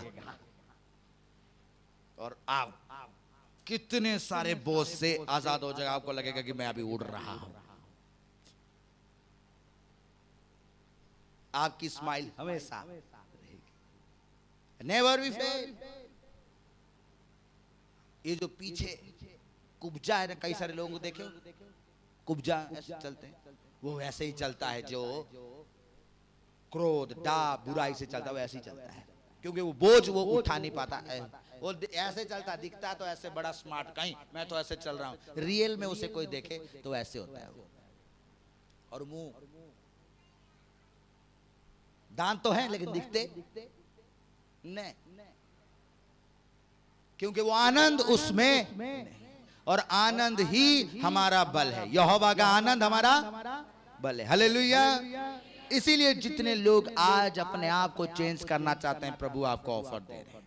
और आप कितने सारे बोझ से आजाद हो जाएगा। आपको लगेगा कि मैं अभी उड़ रहा हूं। आपकी स्माइल हमेशा रहेगी, नेवर वी फेल। ये जो पीछे कुब्जा है ना, कई सारे लोगों को देखे, कुब्जा ऐसे चलते हैं, वो ऐसे ही चलता है, जो क्रोध, डाह, बुराई से चलता है, वो ऐसे ही चलता है, क्योंकि वो बोझ वो उठा नहीं पाता। वो ऐसे चलता, दिखता तो ऐसे बड़ा स्मार्ट, कहीं मैं तो ऐसे चल रहा हूं, रियल में उसे कोई देखे तो ऐसे होता है वो। और मुंह, दांत तो हैं लेकिन दिखते नहीं, क्योंकि वो आनंद उसमें नहीं। और आनंद ही हमारा बल है, यहोवा का आनंद हमारा बल है, हालेलुया। इसीलिए जितने लोग आज अपने आप को चेंज करना चाहते हैं, प्रभु आपको ऑफर दे रहे हैं,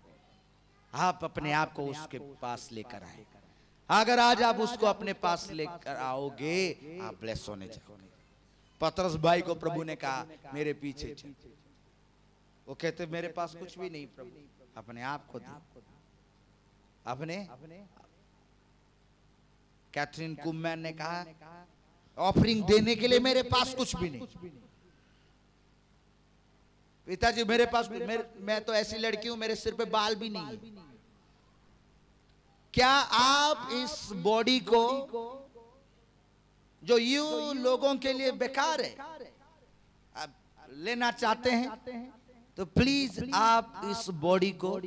आप अपने आप को उसके पास लेकर आए। अगर आज आप उसको अपने पास लेकर आओगे, आप ब्लेस होने जाओगे। पतरस भाई को प्रभु ने कहा मेरे पीछे चल, वो कहते मेरे पास कुछ भी नहीं प्रभु, अपने आप को दे, अपने। कैथरीन कुम्मैन ने कहा ऑफरिंग देने के लिए मेरे पास कुछ भी नहीं, पिताजी मेरे पास, मैं तो ऐसी लड़की हूं, मेरे सिर पे बाल भी नहीं है। क्या आप इस बॉडी को जो यू लोगों के लिए बेकार है आप लेना चाहते हैं, तो प्लीज आप इस बॉडी को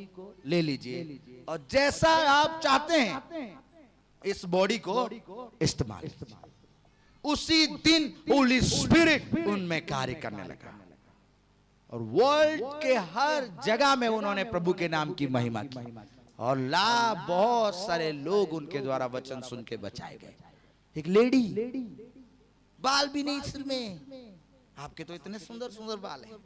ले लीजिए, और जैसा आप चाहते हैं इस बॉडी को इस्तेमाल। उसी दिन होली स्पिरिट उनमें कार्य करने लगा, और वर्ल्ड के हर जगह में उन्होंने प्रभु के नाम की महिमा की, और बहुत सारे लोग उनके द्वारा वचन सुन के बचाए गए। एक लेडी, बाल भी नहीं सिर में, आपके तो इतने सुंदर सुंदर बाल हैं,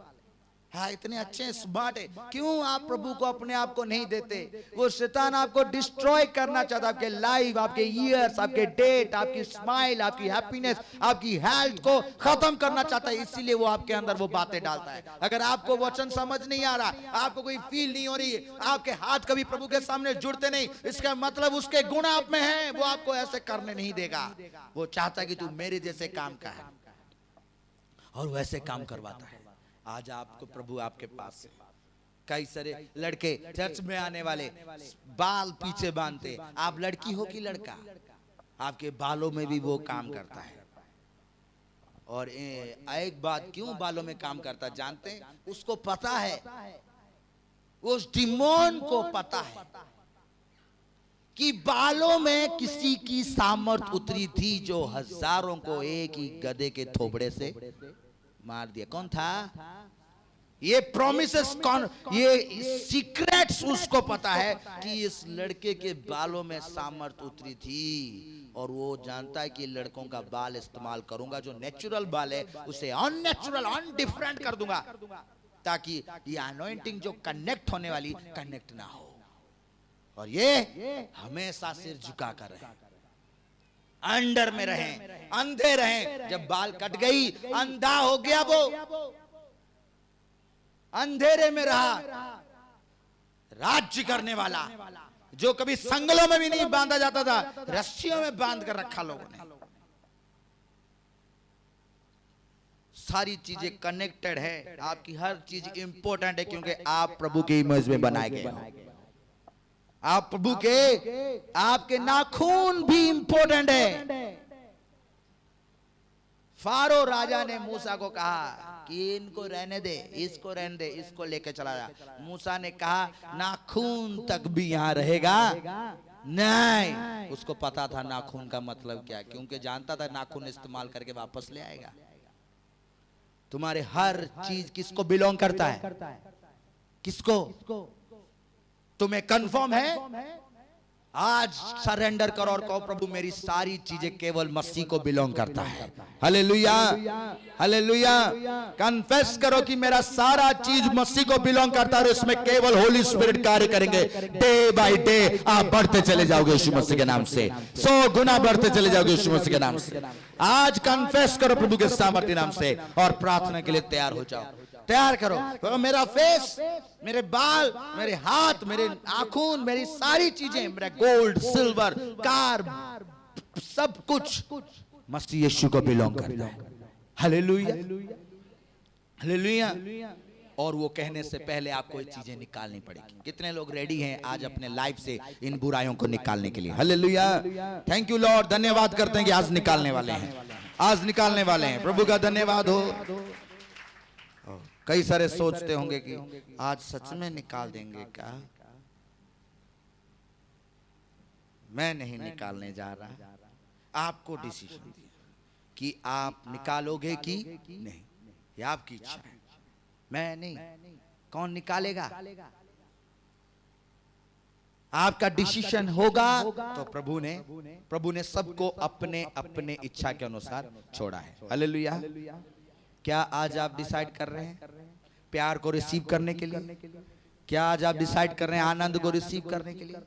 हाँ इतने अच्छे हैं, स्मार्ट है, क्यों आप प्रभु को अपने आप को नहीं देते? वो शैतान आपको डिस्ट्रॉय करना चाहता है, आपके लाइफ, आपके ईयर्स, आपके डेट, आपकी स्माइल, आपकी हैप्पीनेस, आपकी हेल्थ को खत्म करना चाहता है, इसीलिए वो आपके अंदर वो बातें डालता है। अगर आपको वचन समझ नहीं आ रहा, आपको कोई फील नहीं हो रही, आपके हाथ कभी प्रभु के सामने जुड़ते नहीं, इसका मतलब उसके गुण आप में है, वो आपको ऐसे करने नहीं देगा। वो चाहता है कि तू मेरे जैसे काम का है, और वैसे काम करवाता है। आज आपको प्रभु आपके पास है, कई सारे लड़के चर्च में आने वाले बाल पीछे बांधते, आप लड़की हो कि लड़का, आपके बालों में भी वो काम करता है। और एक बात, क्यों बालों में काम करता जानते हैं? उसको पता है, उस डिमोन को पता है कि बालों में किसी की सामर्थ उतरी थी जो हजारों को एक ही गधे के थोबड़े से मार दिया। कौन था? ये प्रोमिसेस कौन, ये सीक्रेट्स उसको पता है कि इस लड़के के बालों में सामर्थ उतरी थी, और वो जानता है कि लड़कों का बाल इस्तेमाल करूंगा, जो नेचुरल बाल है उसे अननेचुरल अनडिफरेंट कर दूंगा, ताकि ये अनॉइंटिंग जो कनेक्ट होने वाली कनेक्ट ना हो। और ये हमेशा सिर झुका कर रहे, अंडर में रहें, अंधे रहें। जब बाल कट गई, अंधा हो गया, वो अंधेरे में रहा। राज्य करने वाला जो कभी संगलों में भी नहीं बांधा जाता था, रस्सियों में बांध कर रखा लोगों ने। सारी चीजें कनेक्टेड है, आपकी हर चीज इंपॉर्टेंट है, क्योंकि आप प्रभु की इमेज में बनाए गए हो। आप प्रभु के, आपके नाखून भी इंपॉर्टेंट है। फारो राजा ने मूसा को कहा कि इनको रहने दे, इसको रहने दे, इसको लेके चला जा। मूसा ने कहा नाखून तक भी यहां रहेगा नहीं। उसको पता था नाखून का मतलब क्या, क्योंकि जानता था नाखून इस्तेमाल करके वापस ले आएगा। तुम्हारे हर चीज किसको बिलोंग करता है? किसको? तुम्हें कंफर्म है? आज सरेंडर करो और कहो प्रभु मेरी सारी चीजें केवल मसीह को बिलोंग करता है। Hallelujah, hallelujah. कन्फेस करो कि मेरा सारा चीज मसीह को बिलोंग करता है और इसमें केवल होली स्पिरिट कार्य करेंगे। डे बाय डे आप बढ़ते चले जाओगे यीशु मसीह के नाम से, 100 गुना बढ़ते चले जाओगे यीशु मसीह के नाम से। आज कन्फेस करो प्रभु के सामर्थ्य नाम से और प्रार्थना के लिए तैयार हो जाओ। तैयार करो। मेरा फेस, मेरे बाल, मेरे हाथ, मेरे नाखून, मेरी सारी चीजें, मेरा गोल्ड, सिल्वर, कार, सब कुछ मसीह यीशु को बिलोंग करता है। Hallelujah, hallelujah. और वो कहने से पहले आपको ये चीजें निकालनी पड़ेगी। कितने लोग रेडी हैं आज अपने लाइफ से इन बुराइयों को निकालने के लिए? Hallelujah, thank you Lord. धन्यवाद करते हैं कि आज निकालने वाले हैं, आज निकालने वाले हैं। प्रभु का धन्यवाद हो। कई सारे सोचते होंगे कि आज सच में निकाल देंगे क्या? मैं नहीं निकालने जा रहा, आपको डिसीजन दिया कि आप निकालोगे कि नहीं, ये आपकी इच्छा है, मैं नहीं। कौन निकालेगा? आपका डिसीजन होगा। तो प्रभु ने सबको अपने अपने इच्छा के अनुसार छोड़ा है। हालेलुया। क्या आज आप डिसाइड कर रहे हैं प्यार को रिसीव करने के लिए? क्या आज आप डिसाइड कर रहे हैं आनंद को रिसीव करने के लिए?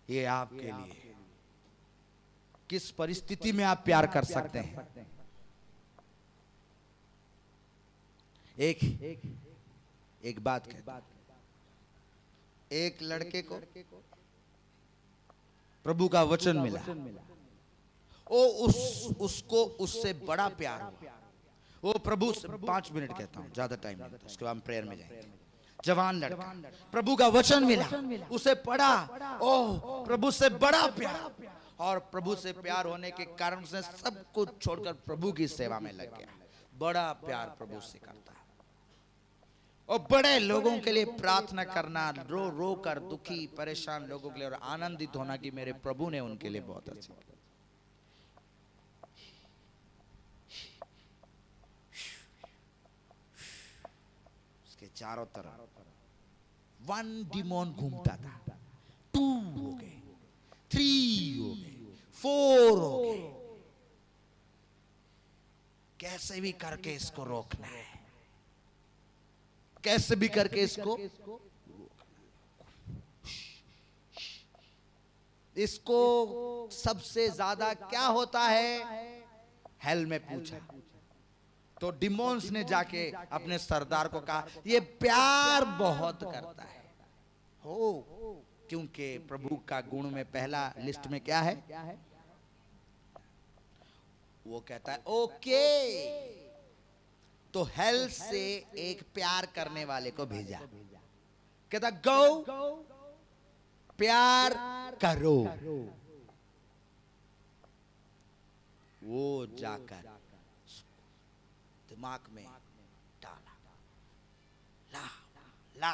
ये आपके लिए। किस परिस्थिति में आप प्यार कर सकते हैं? एक बात कहता, एक लड़के को प्रभु का वचन मिला, उसको उससे बड़ा प्यार हुआ। वो प्रभु से 5 मिनट कहता हूं, ज्यादा टाइम नहीं, उसके बाद हम प्रेयर में जाएंगे। जवान लड़का, प्रभु का वचन मिला, उसे पढ़ा, ओह प्रभु से बड़ा प्यार, और प्रभु से प्यार होने के कारण से सब कुछ छोड़कर प्रभु की सेवा में लग गया। बड़ा प्यार प्रभु से करता है। और बड़े लोगों के लिए प्रार्थना करना, रो रो कर दुखी परेशान लोगों के लिए, और आनंदित होना कि मेरे प्रभु ने उनके लिए बहुत अच्छा किया। चारों तरफ 1 डिमोन घूमता था, 2 हो गए, 3 हो गए, 4 हो गए। कैसे भी करके इसको रोकना है, कैसे भी करके इसको सबसे ज्यादा क्या होता है? हेल में पूछा तो डिमोन्स ने जाके अपने सरदार को कहा ये प्यार बहुत करता है हो, क्योंकि प्रभु का गुण में पहला लिस्ट में क्या है? वो कहता है ओके, तो हेल से एक प्यार करने वाले को भेजा। कहता गो प्यार करो। वो जाकर दिमाग में डाला, ला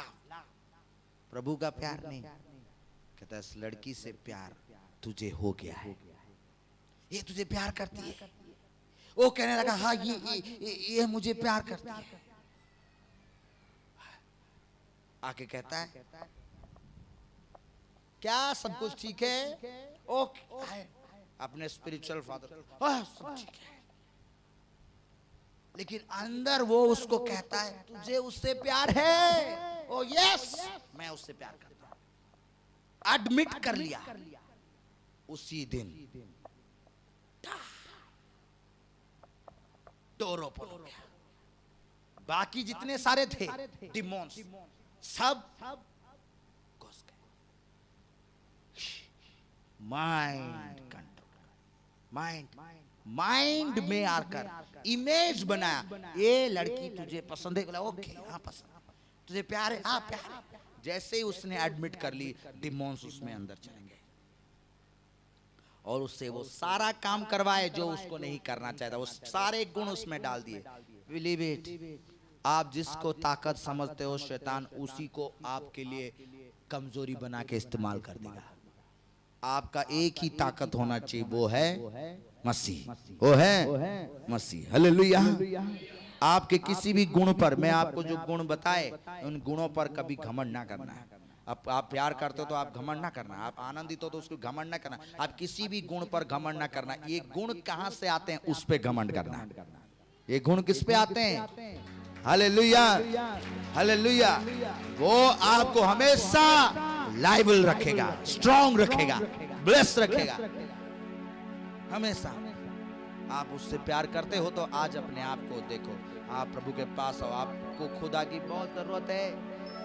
प्रभु का प्यार नहीं। कहता इस लड़की से प्यार तुझे हो गया है, ये तुझे प्यार करती है। वो कहने लगा हाँ ये मुझे प्यार करती है। आके कहता है क्या सब कुछ ठीक है? ओके, अपने स्पिरिचुअल फादर सब ठीक है, लेकिन अंदर वो उसको कहता है तुझे उससे प्यार है। ओ यस, मैं उससे प्यार करता हूं। एडमिट कर लिया उसी दिन, डोर ओपन हो गया। बाकी जितने सारे थे डिमोन्स सब घुस गए। माइंड कंट्रोल, माइंड में आकर इमेज बनाया, ये लड़की तुझे पसंद है, ओके हाँ पसंद, तुझे प्यार है, हाँ प्यार है। जैसे ही उसने एडमिट कर ली, डिमोन्स उसमें अंदर चलेंगे और उससे वो सारा काम करवाए जो उसको नहीं करना चाहता। वो सारे गुण उसमें डाल दिए। बिलीव इट, आप जिसको ताकत समझते हो शैतान उसी को आपके लिए कमजोरी बना के इस्तेमाल कर देगा। आपका एक ही ताकत होना चाहिए, वो है मसीह, वो है मसीह। हालेलुया। आपके किसी भी गुण पर, मैं आपको जो गुण बताए उन गुणों पर कभी घमंड ना करना है। आप प्यार करते हो तो आप घमंड ना करना, आप आनंदित हो तो उसको घमंड ना करना, आप किसी भी गुण पर घमंड ना करना। ये गुण कहां से आते हैं उस पे घमंड करना। ये गुण किस पे आते हैं? Hallelujah, hallelujah. वो आपको हमेशा लाइबल रखेगा, स्ट्रांग रखेगा, ब्लेस रखेगा हमेशा। आप उससे प्यार करते हो तो आज अपने आप को देखो, आप प्रभु के पास हो, आपको खुदा की बहुत जरूरत है।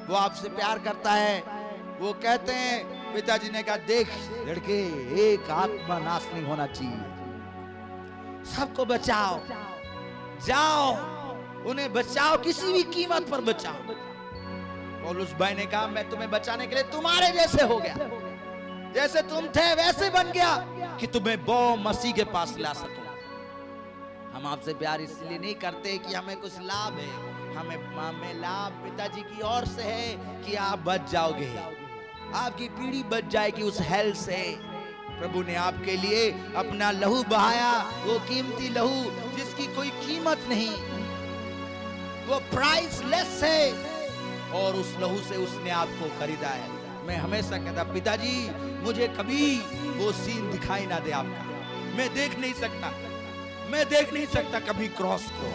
वो आपसे प्यार करता है। वो कहते हैं, पिताजी ने कहा देख लड़के, एक आत्मा नाश नहीं होना चाहिए, सबको बचाओ, जाओ उन्हें बचाओ, किसी भी कीमत पर बचाओ। पौलुस भाई ने कहा मैं तुम्हें बचाने के लिए तुम्हारे जैसे हो गया, जैसे तुम थे वैसे बन गया कि तुम्हें वो मसीह के पास ला सकूं। हम आपसे प्यार इसलिए नहीं करते कि हमें कुछ लाभ है, हमें लाभ पिताजी की ओर से है कि आप बच जाओगे, आपकी पीढ़ी बच जाएगी उस हेल से। प्रभु ने आपके लिए अपना लहू बहाया, वो कीमती लहू जिसकी कोई कीमत नहीं, वो प्राइसलेस है, और उस लहू से उसने आपको खरीदा है। मैं हमेशा कहता पिताजी मुझे कभी वो सीन दिखाई ना दे आपका, मैं देख नहीं सकता, मैं देख नहीं सकता कभी क्रॉस को,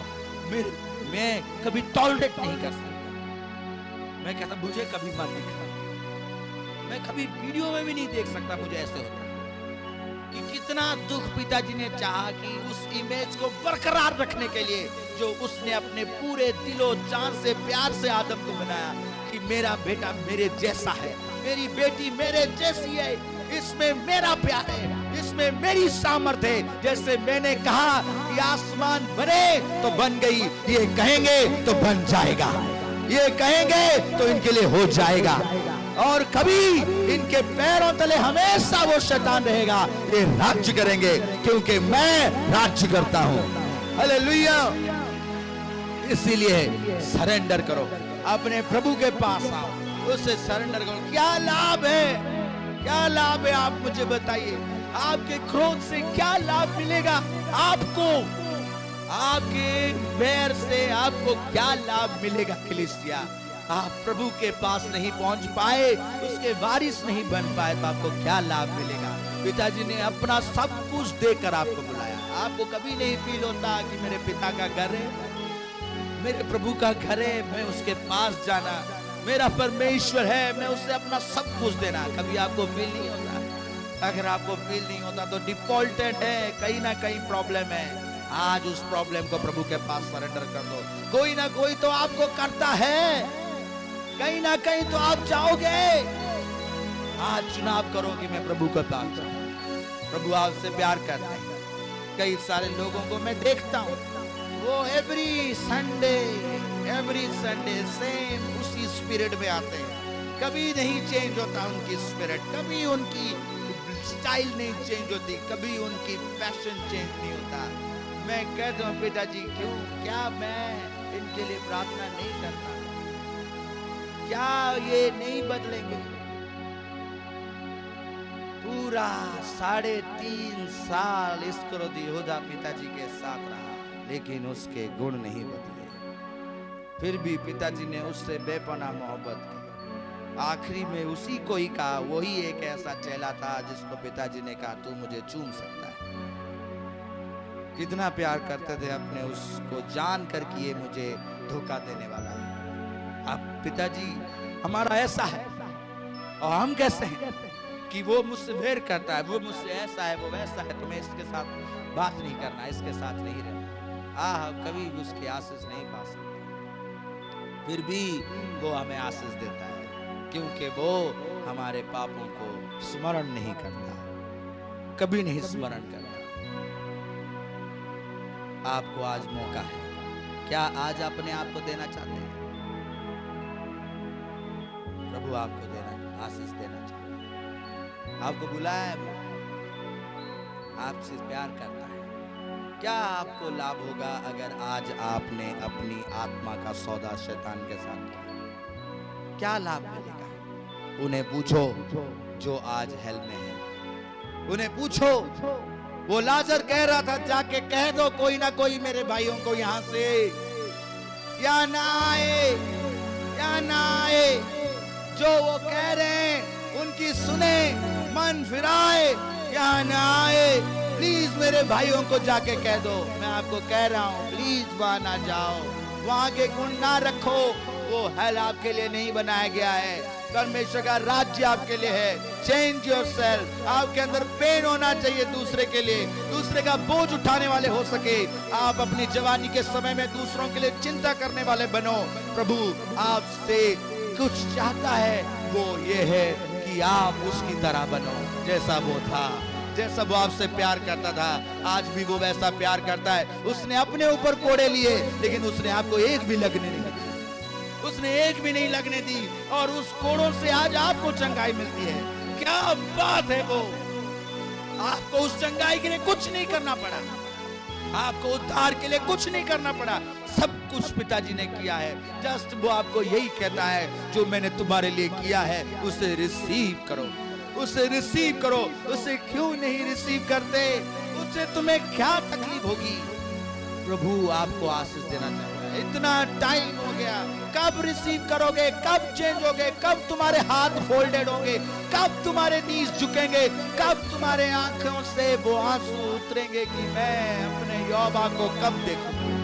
मैं कभी टॉलरेट नहीं कर सकता। मैं कहता मुझे कभी मत दिखा, मैं कभी वीडियो में भी नहीं देख सकता। मुझे ऐसे होता है कि कितना दुख पिताजी ने चाहा कि उस इमेज को बरकरार रखने के लिए जो उसने अपने पूरे दिलो जान से प्यार से आदम को बनाया कि मेरा बेटा मेरे जैसा है, मेरी बेटी मेरे जैसी है, इसमें मेरा प्यार है, इसमें मेरी सामर्थ है। जैसे मैंने कहा कि आसमान बने तो बन गई, ये कहेंगे तो बन जाएगा, ये कहेंगे तो इनके लिए हो जाएगा, और कभी इनके पैरों तले हमेशा वो शैतान रहेगा। ये राज्य करेंगे क्योंकि मैं राज्य करता हूं। हालेलुया। इसीलिए सरेंडर करो, अपने प्रभु के पास आओ, उससे सरेंडर करो। क्या लाभ है, क्या लाभ है आप मुझे बताइए, आपके क्रोध से क्या लाभ मिलेगा आपको, आपके पैर से आपको क्या लाभ मिलेगा। कलीसिया, आप प्रभु के पास नहीं पहुंच पाए, उसके वारिस नहीं बन पाए तो आपको क्या लाभ मिलेगा। पिताजी ने अपना सब कुछ देकर आपको बुलाया। आपको कभी नहीं फील होता कि मेरे पिता का घर है, मेरे प्रभु का घर है, मैं उसके पास जाना, मेरा परमेश्वर है, मैं उससे अपना सब कुछ देना। कभी आपको फील नहीं होता? अगर आपको फील नहीं होता तो डिफॉल्टेड है, कहीं ना कहीं प्रॉब्लम है। आज उस प्रॉब्लम को प्रभु के पास सरेंडर कर दो। कोई ना कोई तो आपको करता है, कहीं ना कहीं तो आप जाओगे। आज चुनाव करो कि मैं प्रभु के पास जाऊं। प्रभु आपसे प्यार करते हैं। कई सारे लोगों को मैं देखता हूं, वो एवरी संडे सेम उसी स्पिरिट में आते हैं, कभी नहीं चेंज होता उनकी स्पिरिट, कभी उनकी स्टाइल नहीं चेंज होती, कभी उनकी पैशन चेंज नहीं होता। मैं कहता हूँ पिताजी क्यों, क्या मैं इनके लिए प्रार्थना नहीं करता? क्या ये नहीं बदलेंगे? पूरा 3.5 साल इस्करोदी यहूदा पिताजी के साथ रहा, लेकिन उसके गुण नहीं बदले। फिर भी पिताजी ने उससे बेपनाह मोहब्बत की। आखिरी में उसी को ही कहा, वही एक ऐसा चेला था जिसको पिताजी ने कहा तू मुझे चूम सकता है। कितना प्यार करते थे अपने उसको, जान कर कि ये मुझे धोखा देने वाला है। अब पिताजी हमारा ऐसा है और हम कैसे हैं कि वो मुझसे भेड़ करता है, वो मुझसे ऐसा है, वो वैसा है, तुम्हें इसके साथ बात नहीं करना, इसके साथ नहीं रहना। कभी भी उसकी आशीष नहीं पा सकते। फिर भी वो हमें आशीष देता है, क्योंकि वो हमारे पापों को स्मरण नहीं करता, कभी नहीं स्मरण करता। आपको आज मौका है, क्या आज अपने आप को देना चाहते हैं? प्रभु आपको देना, आशीष देना चाहते हैं। आपको बुलाया है, वो आपसे प्यार करता है। क्या आपको लाभ होगा अगर आज आपने अपनी आत्मा का सौदा शैतान के साथ किया? क्या लाभ मिलेगा? उन्हें पूछो जो आज हेल में है, उन्हें पूछो। वो लाजर कह रहा था जाके कह दो कोई ना कोई मेरे भाइयों को यहां से या ना आए, या ना आए। जो वो कह रहे हैं उनकी सुने, मन फिराए, यहाँ ना आए। प्लीज मेरे भाइयों को जाके कह दो, मैं आपको कह रहा हूँ प्लीज वहां ना जाओ, वहां के गुण ना रखो। वो हेल आपके लिए नहीं बनाया गया है, परमेश्वर का राज्य आपके लिए है। Change yourself. आपके अंदर पेन होना चाहिए दूसरे के लिए, दूसरे का बोझ उठाने वाले हो सके। आप अपनी जवानी के समय में दूसरों के लिए चिंता करने वाले बनो। प्रभु आपसे कुछ चाहता है, वो ये है कि आप उसकी तरह बनो जैसा वो था, जैसा वो आपसे प्यार करता था। आज भी वो वैसा प्यार करता है। उसने अपने ऊपर कोड़े लिए, लेकिन उसने आपको एक भी लगने नहीं दी, उसने एक भी नहीं लगने दी, और उस कोड़ों से आज आपको चंगाई मिलती है। क्या बात है! वो आपको उस चंगाई के लिए कुछ नहीं करना पड़ा, आपको उद्धार के लिए कुछ नहीं करना पड़ा, सब कुछ पिताजी ने किया है। जस्ट वो आपको यही कहता है जो मैंने तुम्हारे लिए किया है उसे रिसीव करो, उसे रिसीव करो। उसे क्यों नहीं रिसीव करते? उससे तुम्हें क्या तकलीफ होगी? प्रभु आपको आशीष देना चाहता है। इतना टाइम हो गया, कब रिसीव करोगे? कब चेंज होगे? कब तुम्हारे हाथ फोल्डेड होंगे? कब तुम्हारे नीज झुकेंगे? कब तुम्हारे आंखों से वो आंसू उतरेंगे कि मैं अपने यौवा को कब देखूं?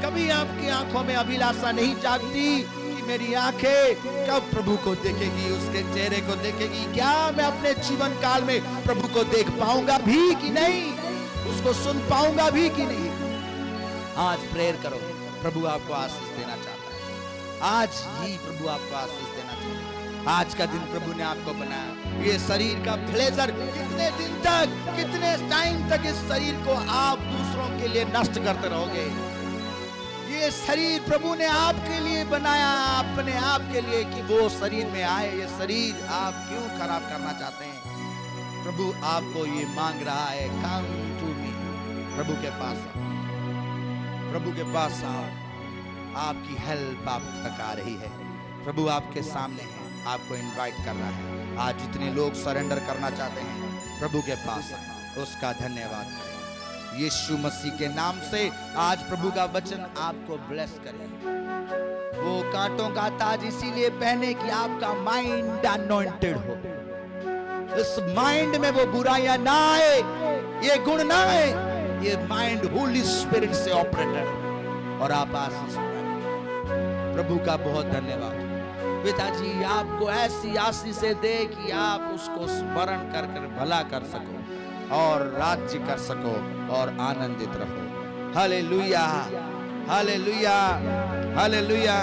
कभी आपकी आंखों में अभिलाषा नहीं जागती कि मेरी आंखें कब प्रभु को देखेगी, उसके चेहरे को देखेगी? क्या मैं अपने जीवन काल में प्रभु को देख पाऊंगा भी कि नहीं, उसको सुन पाऊंगा भी कि नहीं? आज प्रेयर करो, प्रभु आपको आशीष देना चाहता है। आज ही प्रभु आपको आशीष देना चाहता है। आज का दिन प्रभु ने आपको बनाया, ये शरीर का प्लेजर। कितने दिन तक, कितने टाइम तक इस शरीर को आप दूसरों के लिए नष्ट करते रहोगे? ये शरीर प्रभु ने आपके लिए बनाया, अपने आप के लिए, कि वो शरीर में आए। ये शरीर आप क्यों खराब करना चाहते हैं? प्रभु आपको ये मांग रहा है, कम टू मी। प्रभु के पास आओ, प्रभु के पास आओ। आपकी हेल्प आप तक आ रही है। प्रभु आपके सामने है, आपको इनवाइट कर रहा है। आज जितने लोग सरेंडर करना चाहते हैं प्रभु के पास आए, उसका धन्यवाद करें। यीशु मसीह के नाम से आज प्रभु का वचन आपको ब्लेस करे। वो कांटों का ताज इसीलिए पहने कि आपका माइंड अनॉइंटेड हो। इस माइंड में वो बुराइयां ना आए, ये गुण ना आए। ये माइंड होली स्पिरिट से ऑपरेटेड, और आप आशीष पाएं। प्रभु का बहुत धन्यवाद। पिताजी आपको ऐसी आशीष दे कि आप उसको स्मरण कर कर भला कर सको और राज्य कर सको और आनंदित रहो। Hallelujah, hallelujah, hallelujah.